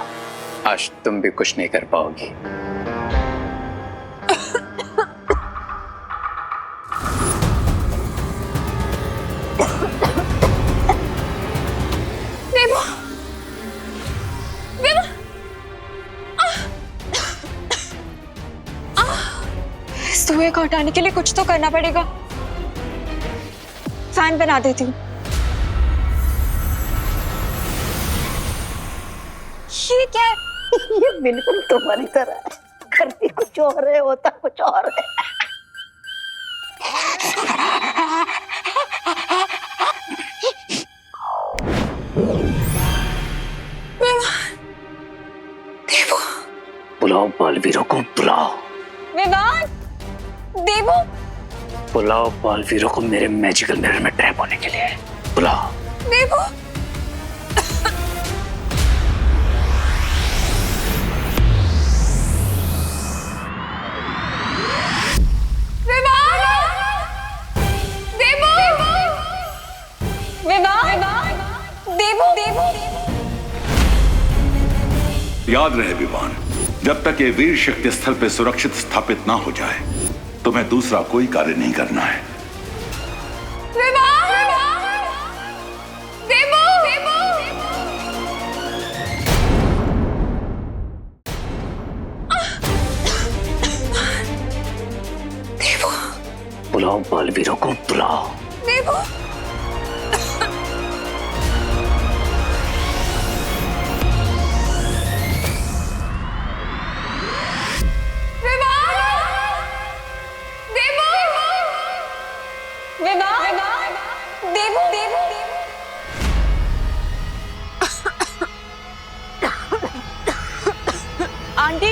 आज तुम भी कुछ नहीं कर पाओगी। देबू! विवान! इस धुएं को हटाने के लिए कुछ तो करना पड़ेगा। फैन बना देती हूँ। ये क्या है? ये बिल्कुल तुम्हारी तरह है, करती कुछ और है, होता कुछ और है। बुलाओ बालवीरों को, बुलाओ। विवान! देबू! बुलाओ बालवीरों को मेरे मैजिकल मिरर में ट्रैप होने के लिए। बुलाओ। देबू! याद रहे विवान, जब तक ये वीर शक्ति स्थल पे सुरक्षित स्थापित ना हो जाए, तुम्हें दूसरा कोई कार्य नहीं करना है। बुलाओ बालवीरों को, बुलाओ। आंटी!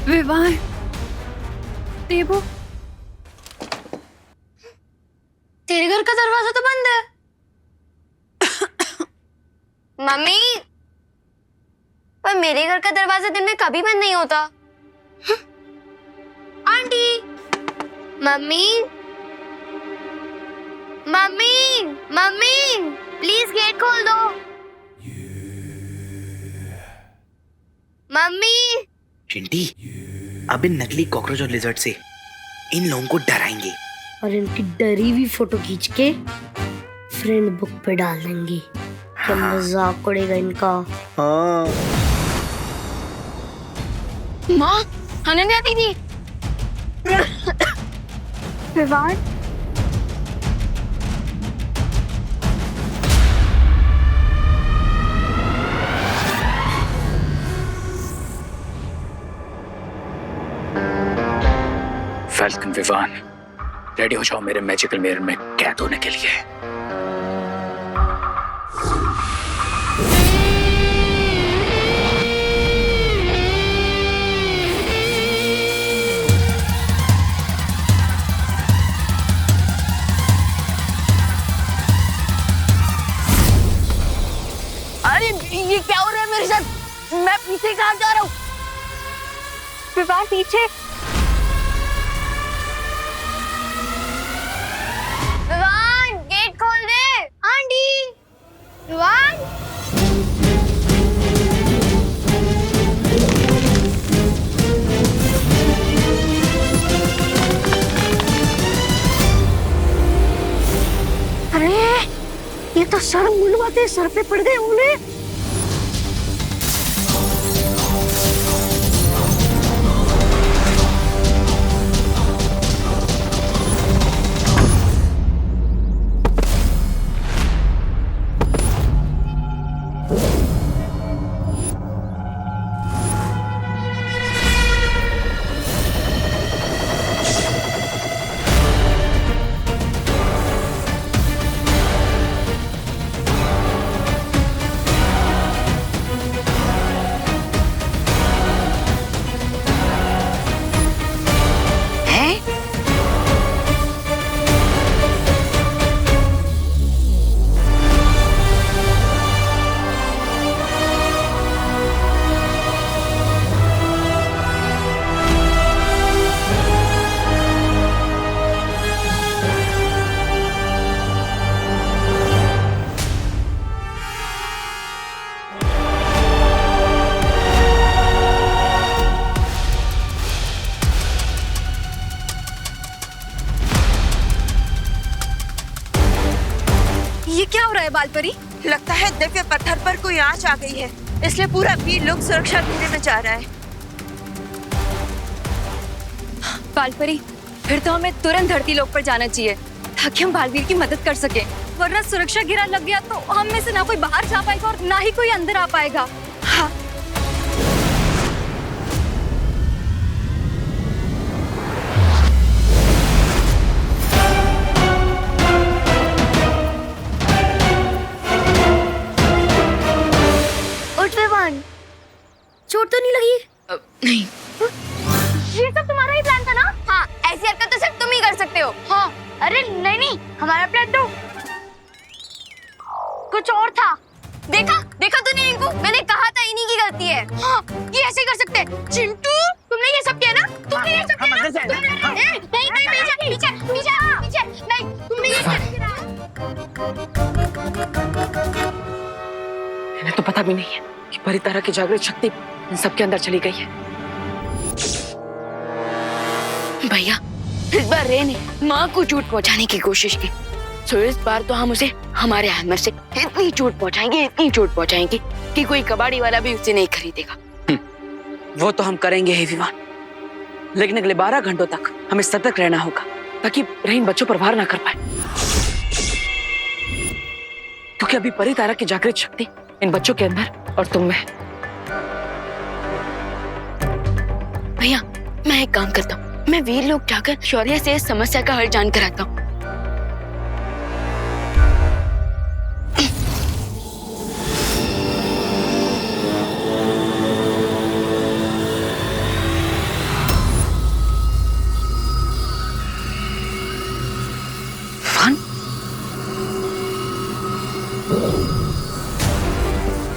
विवान! देबू! तेरे घर का दरवाजा तो बंद है। मम्मी, पर मेरे घर का दरवाजा दिन में कभी बंद नहीं होता। Aunty! Mummy! Mummy! Mummy! Please get खोल दो। मम्मी! चिंटी, अब इन नकली कॉकरोच और लिजर्ड से इन लोगों को डराएंगे और इनकी डरी हुई फोटो खींच के फ्रेंड बुक पे डाल देंगे। क्या मजाक उड़ेगा इनका। हाँ। माँ, अनन्या दीदी। विवान! फैल्कन, विवान, रेडी हो जाओ मेरे मैजिकल मिरर में कैद होने के लिए। अरे ये क्या हो रहा है मेरे साथ? मैं पीछे कहाँ जा रहा हूँ? विवान पीछे! विवान, गेट खोल दे। आंटी! विवान! अरे ये तो सर मुलवाते सर पे पड़ गए उन्हें। बालपरी? लगता है दिव्य पत्थर पर कोई आंच आ गई है, इसलिए पूरा वीर लोग सुरक्षा घेरे में जा रहा है। बालपरी, फिर तो हमें तुरंत धरती लोक पर जाना चाहिए ताकि हम बालवीर की मदद कर सके, वरना सुरक्षा घेरा लग गया तो हम में से ना कोई बाहर जा पाएगा और ना ही कोई अंदर आ पाएगा। हाँ। उठ विवान, चोट तो नहीं लगी? नहीं। ये सब तुम्हारा ही प्लान था ना? हाँ, ऐसी हरकत तो सिर्फ तुम ही कर सकते हो। हाँ, अरे नहीं, हमारा प्लान तो कुछ और था। देखा तूने इनको? मैंने कहा था इन्हीं की गलती है। हाँ, ये ऐसे ही कर सकते हैं। चिंटू, तुमने ये सब किया ना? तुमने ये सब किया ना? नहीं, पीछे, नहीं, तुमने ये किया। इन्हें तो पता भी नहीं है कि परितारा की जागृत शक्ति इन सबके अंदर चली गई है। भैया, इस बार रे ने माँ को चोट पहुँचाने की कोशिश की, तो इस बार तो हम उसे हमारे हैमर से इतनी चोट पहुँचाएंगे कि कोई कबाड़ी वाला भी उसे नहीं खरीदेगा। वो तो हम करेंगे ही विवान, लेकिन अगले 12 घंटों तक हमें सतर्क रहना होगा ताकि रहीन बच्चों पर वार ना कर पाए, क्योंकि अभी परितारा की जागृत शक्ति इन बच्चों के अंदर और तुम में है। भैया, मैं एक काम करता हूँ, मैं वीर लोग जाकर शौर्य से इस समस्या का हल जानकर आता हूँ।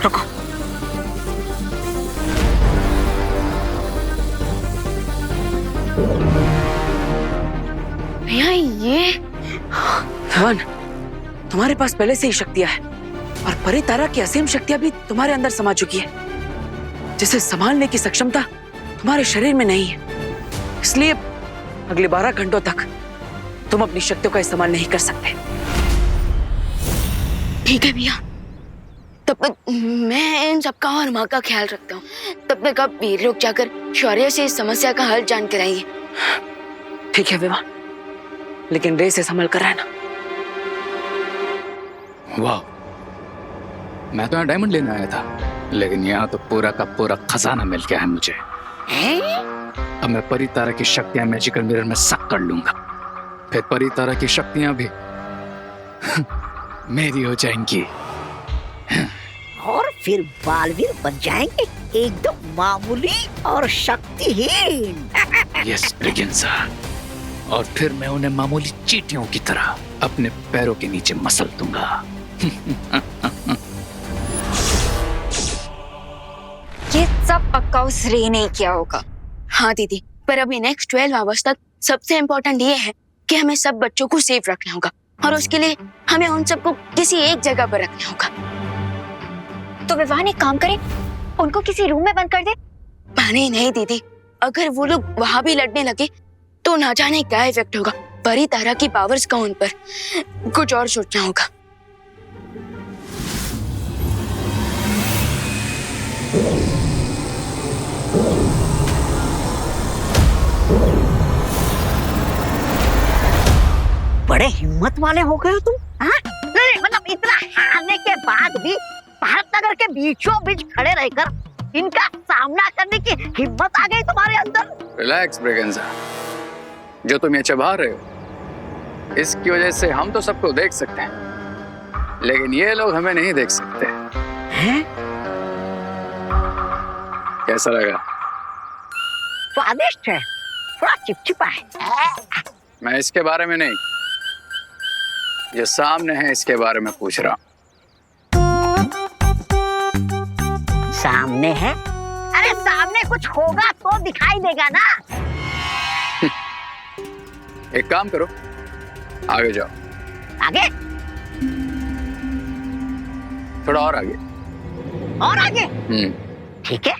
रुको, भैया ये धवन, तुम्हारे पास पहले से ही शक्तियां है और परितारा की असीम शक्तियां भी तुम्हारे अंदर समा चुकी है, जिसे संभालने की सक्षमता तुम्हारे शरीर में नहीं है। इसलिए अगले 12 घंटों तक तुम अपनी शक्तियों का इस्तेमाल नहीं कर सकते। ठीक है भैया, तब तक मैं इन सबका और माँ का ख्याल रखता हूँ। तब तक अब वीर लोग जाकर शौर्य से इस समस्या का हल जान कर आएंगे। ठीक है विवान, लेकिन रे से संभल कर रहना। वाह, मैं तो यहाँ डायमंड लेने आया था, लेकिन यहाँ तो पूरा का पूरा खजाना मिल गया है मुझे। अब मैं परितारा की शक्तियां मैजिकल मिरर में सक कर लूंगा, फिर परितारा की शक्तियां भी मेरी हो जाएंगी और फिर बालवीर बन जाएंगे एकदम मामूली और शक्तिहीन। यस ब्रिगेंजा, और फिर मैं उन्हें मामूली चींटियों की तरह अपने पैरों के नीचे मसल दूंगा। ये सब पक्का उस रे ने किया होगा। हाँ दीदी, पर अभी नेक्स्ट 12 आवर्स तक सबसे इम्पोर्टेंट ये है कि हमें सब बच्चों को सेफ रखना होगा, और उसके लिए हमें उन सबको किसी एक जगह पर रखना होगा। तो विवान एक काम करे, उनको किसी रूम में बंद कर दे। नहीं दीदी, अगर वो लोग वहां भी लड़ने लगे तो ना जाने क्या इफेक्ट होगा। परितारा की पावर्स का उन पर कुछ और सोचना होगा। बड़े हिम्मत वाले हो गए हो तुम, हाँ? नहीं, मतलब इतना हारने के बाद भी भारत नगर के बीचों बीच खड़े रहकर इनका सामना करने की हिम्मत आ गई तुम्हारे अंदर। रिलैक्स ब्रिगेंजा, जो तुम ये चबा रहे हो इसकी वजह से हम तो सबको देख सकते हैं, लेकिन ये लोग हमें नहीं देख सकते हैं? कैसा लगा? स्वादिष्ट है, थोड़ा चिपचिपा है। मैं इसके बारे में नहीं, जो सामने है इसके बारे में पूछ रहा हूँ। सामने है? अरे सामने कुछ होगा तो दिखाई देगा ना। एक काम करो, आगे जाओ। आगे? थोड़ा और आगे। और आगे? ठीक है।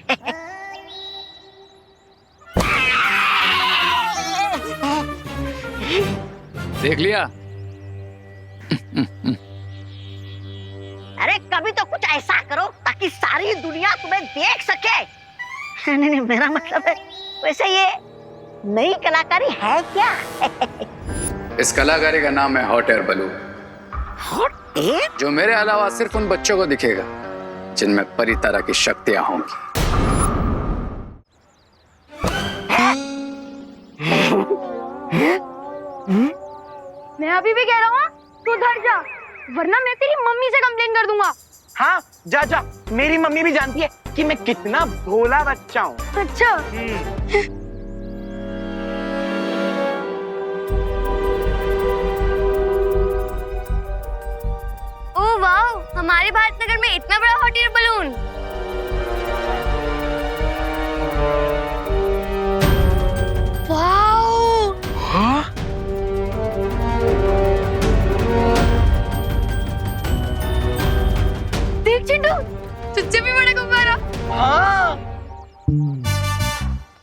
देख लिया? अरे कभी तो कुछ ऐसा करो ताकि सारी दुनिया तुम्हें देख सके। नहीं नहीं, मेरा मतलब है वैसे ये नई कलाकारी है क्या? इस कलाकारी का नाम है हॉट एयर बलून, जो मेरे अलावा सिर्फ उन बच्चों को दिखेगा जिनमें परी तरह की शक्तियां होंगी। मैं अभी भी कह रहा हूँ तू उधर जा, वरना मैं तेरी मम्मी से कंप्लेन कर दूंगा। हाँ जा जा, मेरी मम्मी भी जानती है कि मैं कितना भोला बच्चा हूँ। अच्छा ओ वाओ, हमारे भारतनगर में इतना बड़ा हॉट एयर बलून। वाओ, हाँ? देख चिंटू, तुझसे भी बड़ा गुब्बारा। हाँ?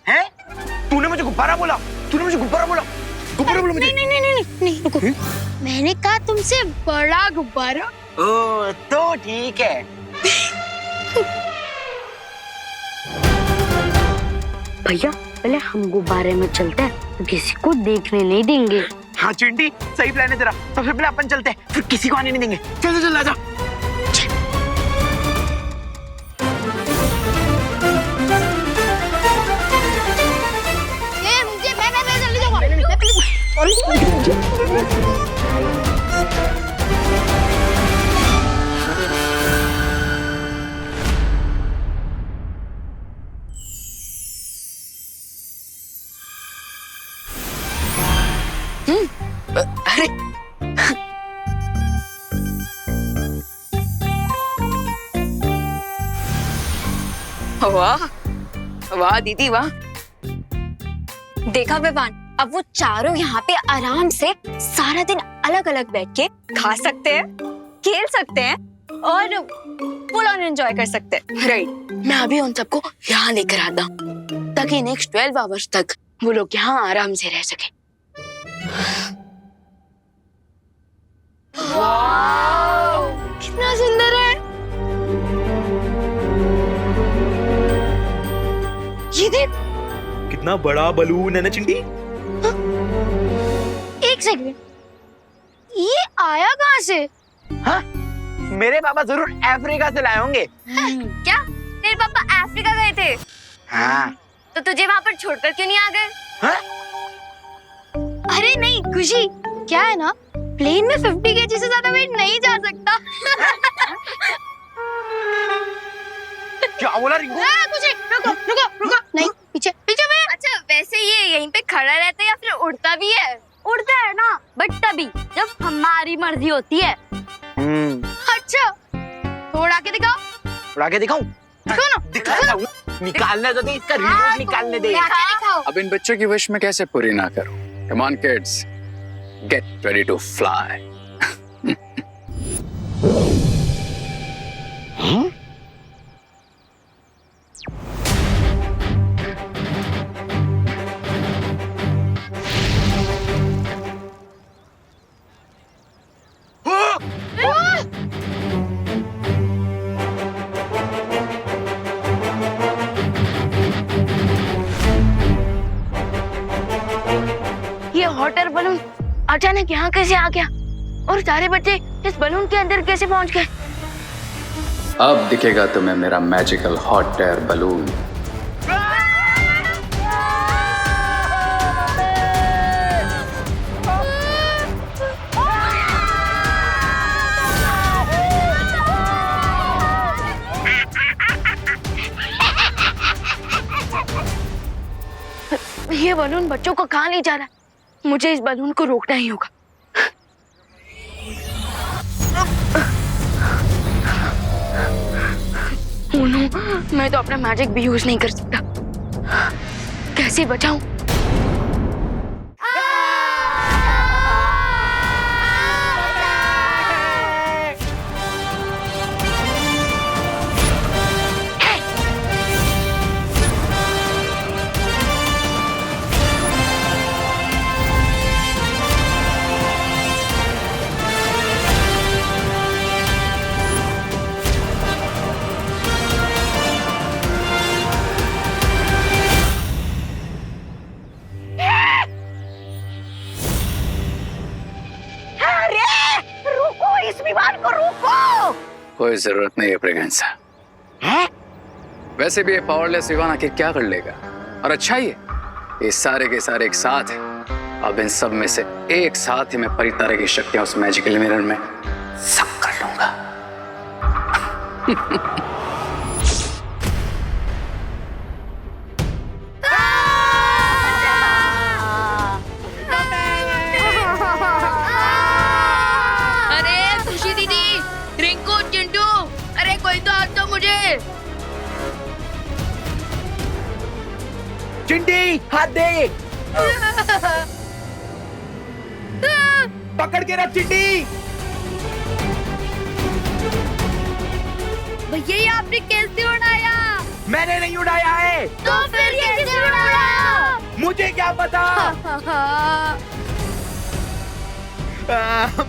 हैं? तूने मुझे गुब्बारा बोला? तूने मुझे गुब्बारा बोला? गुब्बारा बोला मुझे? नहीं नहीं नहीं नहीं नहीं, रुको। मैंने कहा तुमसे बड़ा गुब्बारा। ओ तो ठीक है। भैया पहले हम गुब्बारे में चलते हैं तो किसी को देखने नहीं देंगे। हाँ चिंटी, सही प्लान है तेरा। सबसे पहले अपन चलते हैं, फिर किसी को आने नहीं देंगे। चल चल चल, आजा। मैं जल्दी जाऊंगा। मैं पहले अरे वाह वाह दीदी वाह। देखा विवान, अब वो चारों यहाँ पे आराम से सारा दिन अलग अलग बैठ के खा सकते हैं, खेल सकते हैं और फुल ऑन एंजॉय कर सकते हैं। राइट, मैं अभी उन सबको यहाँ लेकर आता हूँ ताकि नेक्स्ट 12 आवर्स तक वो लोग यहाँ आराम से रह सके। कितना सुंदर है। ये देख, कितना बड़ा बलून है ना चिंटी। एक सेकंड, ये आया कहाँ से? हाँ, मेरे पापा जरूर अफ्रीका से लाए होंगे। क्या तेरे पापा अफ्रीका गए थे? हाँ। तो तुझे वहाँ पर छोड़कर क्यों नहीं आ गए? हाँ? अरे नहीं खुशी, क्या है ना, प्लेन में 50 kg से ज्यादा वेट नहीं जा सकता। क्या बोला रिंकू? कुछ रुको रुको रुको, नहीं पीछे पीछे में। अच्छा वैसे ये यहीं पे खड़ा रहता है या फिर उड़ता भी है? उड़ता है ना, बट तभी जब हमारी मर्जी होती है। अच्छा, तो उड़ा के दिखाओ। उड़ा के दिखाऊं? दिखाओ ना। दिखाता हूँ। निकालने तो दे, इसका रिमोट निकालने दे। दिखाओ। अब इन बच्चों की विश मैं कैसे पूरी ना करूं? Come on kids, get ready to fly. ये हॉट एयर बलून अचानक यहाँ कैसे आ गया और सारे बच्चे इस बलून के अंदर कैसे पहुँच गए? अब दिखेगा तुम्हें मेरा मैजिकल हॉट एयर बलून। ये बलून बच्चों को कहाँ ले जा रहा है? मुझे इस बलून को रोकना ही होगा। ओह नो, मैं तो अपना मैजिक भी यूज नहीं कर सकता। कैसे बचाऊं? कोई जरूरत नहीं है प्रेगनेंसा। है? वैसे भी ये पावरलेस विवान आखिर क्या कर लेगा? और अच्छा ही है, ये सारे के सारे एक साथ हैं। अब इन सब में से एक साथ ही मैं परितारा की शक्तियां उस मैजिकल मिरर में सब कर लूंगा। अरे खुशी दीदी, रिंकू, चिंटू, अरे कोई तो हाथ दो मुझे। चिंटी हाथ दे। पकड़ के रख चिंटी। भैया ये आपने कैसे उड़ाया? मैंने नहीं उड़ाया है। तो फिर कैसे उड़ाया? मुझे क्या पता।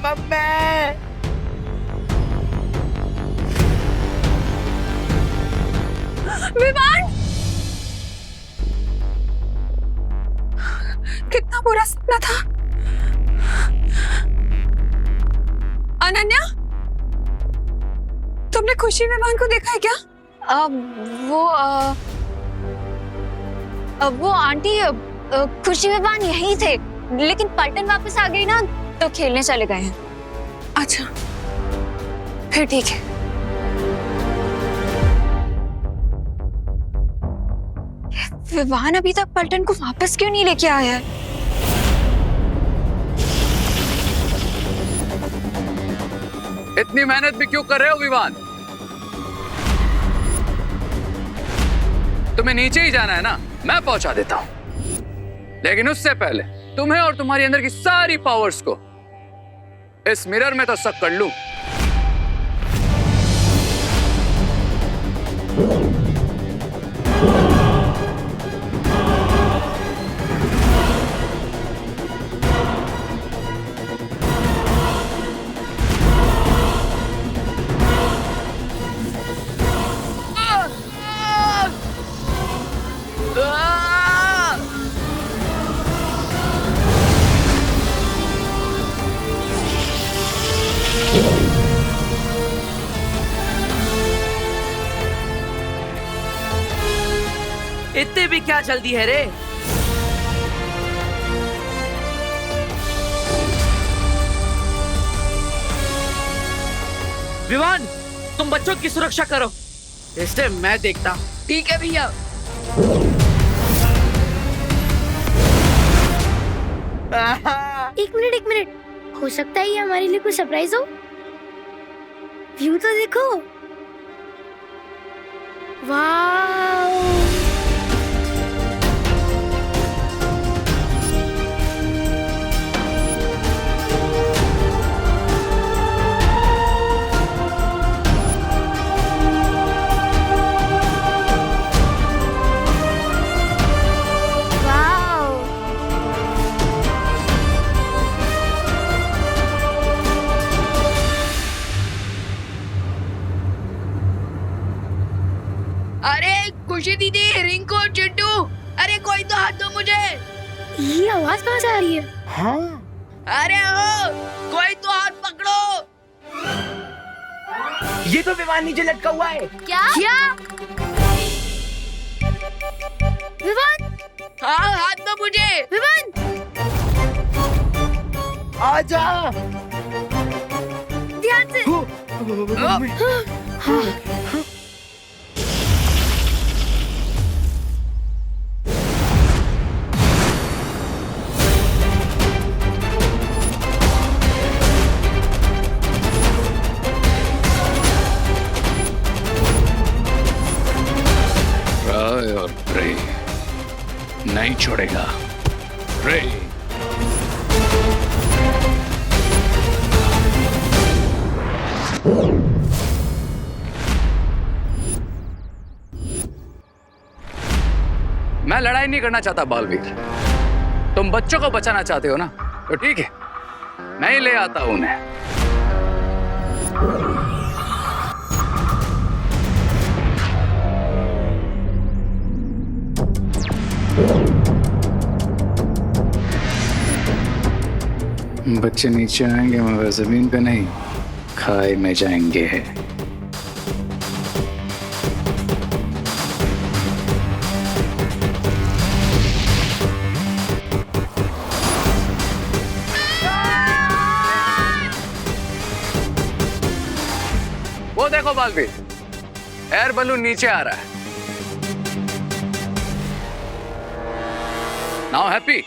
मम्मी। विवान, कितना बुरा सपना था। अनन्या, तुमने खुशी विवान को देखा है क्या? वो आंटी खुशी विवान यहीं थे, लेकिन पलटन वापस आ गई ना तो खेलने चले गए हैं। अच्छा, फिर ठीक है। विवान अभी तक पलटन को वापस क्यों नहीं लेके आया है? इतनी मेहनत भी क्यों कर रहे हो विवान? तुम्हें नीचे ही जाना है ना, मैं पहुंचा देता हूं। लेकिन उससे पहले तुम्हें और तुम्हारी अंदर की सारी पावर्स को इस मिरर में तो सक कर लूं। इतने भी क्या जल्दी है रे? विवान, तुम बच्चों की सुरक्षा करो, इससे मैं देखता हूं। ठीक है भैया। एक मिनट, हो सकता है ये हमारे लिए कोई सरप्राइज हो। व्यू तो देखो, वाव। अरे खुशी दीदी, रिंकू, चिंटू, अरे कोई तो हाथ दो मुझे। ये आवाज कहाँ से आ रही है? हाँ। अरे ओ, कोई तो हाथ पकड़ो। ये तो विमान नीचे लटका हुआ है। क्या? विवान, हाँ हाथ दो मुझे। विवान, आजा। ध्यान से। ट्राई और प्रे नहीं छोड़ेगा। प्रे। मैं लड़ाई नहीं करना चाहता बालवीर, तुम बच्चों को बचाना चाहते हो ना, तो ठीक है, मैं ही ले आता हूं उन्हें। बच्चे नीचे आएंगे मगर जमीन पे नहीं, खाई में जाएंगे। बालवीर, एयर बलून नीचे आ रहा है। Now happy?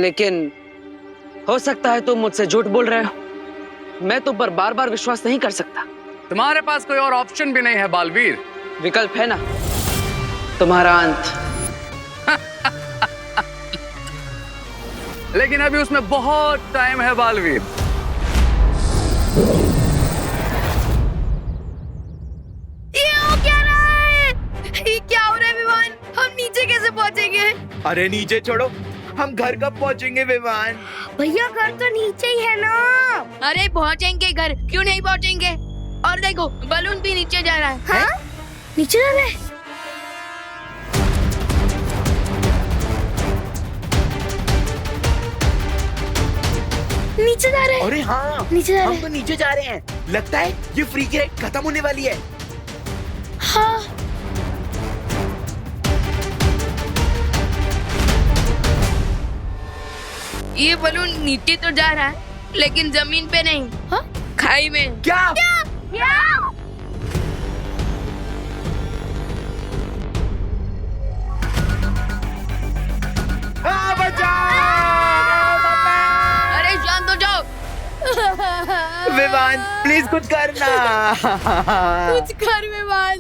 लेकिन हो सकता है तुम मुझसे झूठ बोल रहे हो। मैं तुम पर बार बार विश्वास नहीं कर सकता। तुम्हारे पास कोई और ऑप्शन भी नहीं है बालवीर। विकल्प है ना, तुम्हारा अंत। लेकिन अभी उसमें बहुत टाइम है बालवीर। ये हो क्या रहा है? ये क्या हो रहा है विमान? हम नीचे कैसे पहुंचेंगे? अरे नीचे छोड़ो, हम घर कब पहुंचेंगे विमान? भैया घर तो नीचे ही है ना। अरे पहुंचेंगे घर, क्यों नहीं पहुंचेंगे? और देखो बलून भी नीचे जा रहा है। हाँ? नीचे जा रहे हैं। नीचे जा रहे हैं। अरे हाँ, नीचे जा रहे हम तो नीचे जा रहे हैं। लगता है ये फ्री की राइड खत्म होने वाली है। हाँ। ये बलून नीचे तो जा रहा है, लेकिन जमीन पे नहीं। हाँ? खाई में। क्या? अरे शांत हो जाओ। विमान प्लीज कुछ करना। कुछ कर विमान।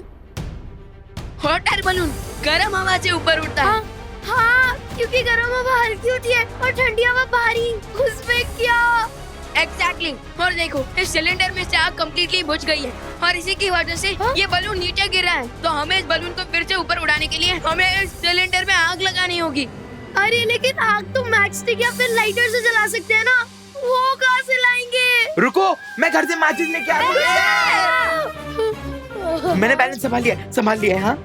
हॉट एयर बलून गर्म हवा से ऊपर उड़ता है। हाँ, क्योंकि गर्म हवा हल्की होती है और ठंडी हवा भारी। उसमें क्या? एग्जैक्टली। और देखो इस सिलेंडर में से आग कम्प्लीटली बुझ गई है और इसी की वजह से ये बलून नीचे गिर रहा है। तो हमें इस बलून को फिर से ऊपर उड़ाने के लिए हमें इस सिलेंडर में आग लगानी होगी। अरे लेकिन आग तो मैच स्टिक या फिर लाइटर से जला सकते हैं ना, वो कहाँ से लाएंगे? रुको, मैं घर से माचिस लेके आता हूँ। मैंने बैलेंस संभाल लिया है। हाँ,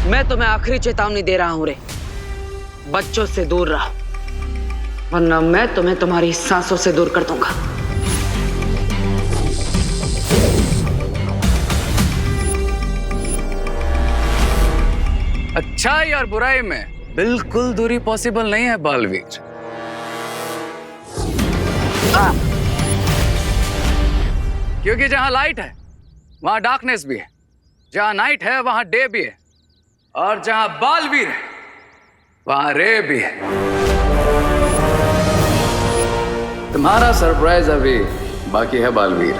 मैं तुम्हें आखिरी चेतावनी दे रहा हूँ रे, बच्चों से दूर रहो, वरना मैं तुम्हें तुम्हारी सांसों से दूर कर दूंगा। अच्छाई और बुराई में बिल्कुल दूरी पॉसिबल नहीं है बालवीर। क्योंकि जहां लाइट है वहां डार्कनेस भी है, जहां नाइट है वहां डे भी है, और जहां बालवीर है वहां रे भी है। तुम्हारा सरप्राइज अभी बाकी है बालवीर।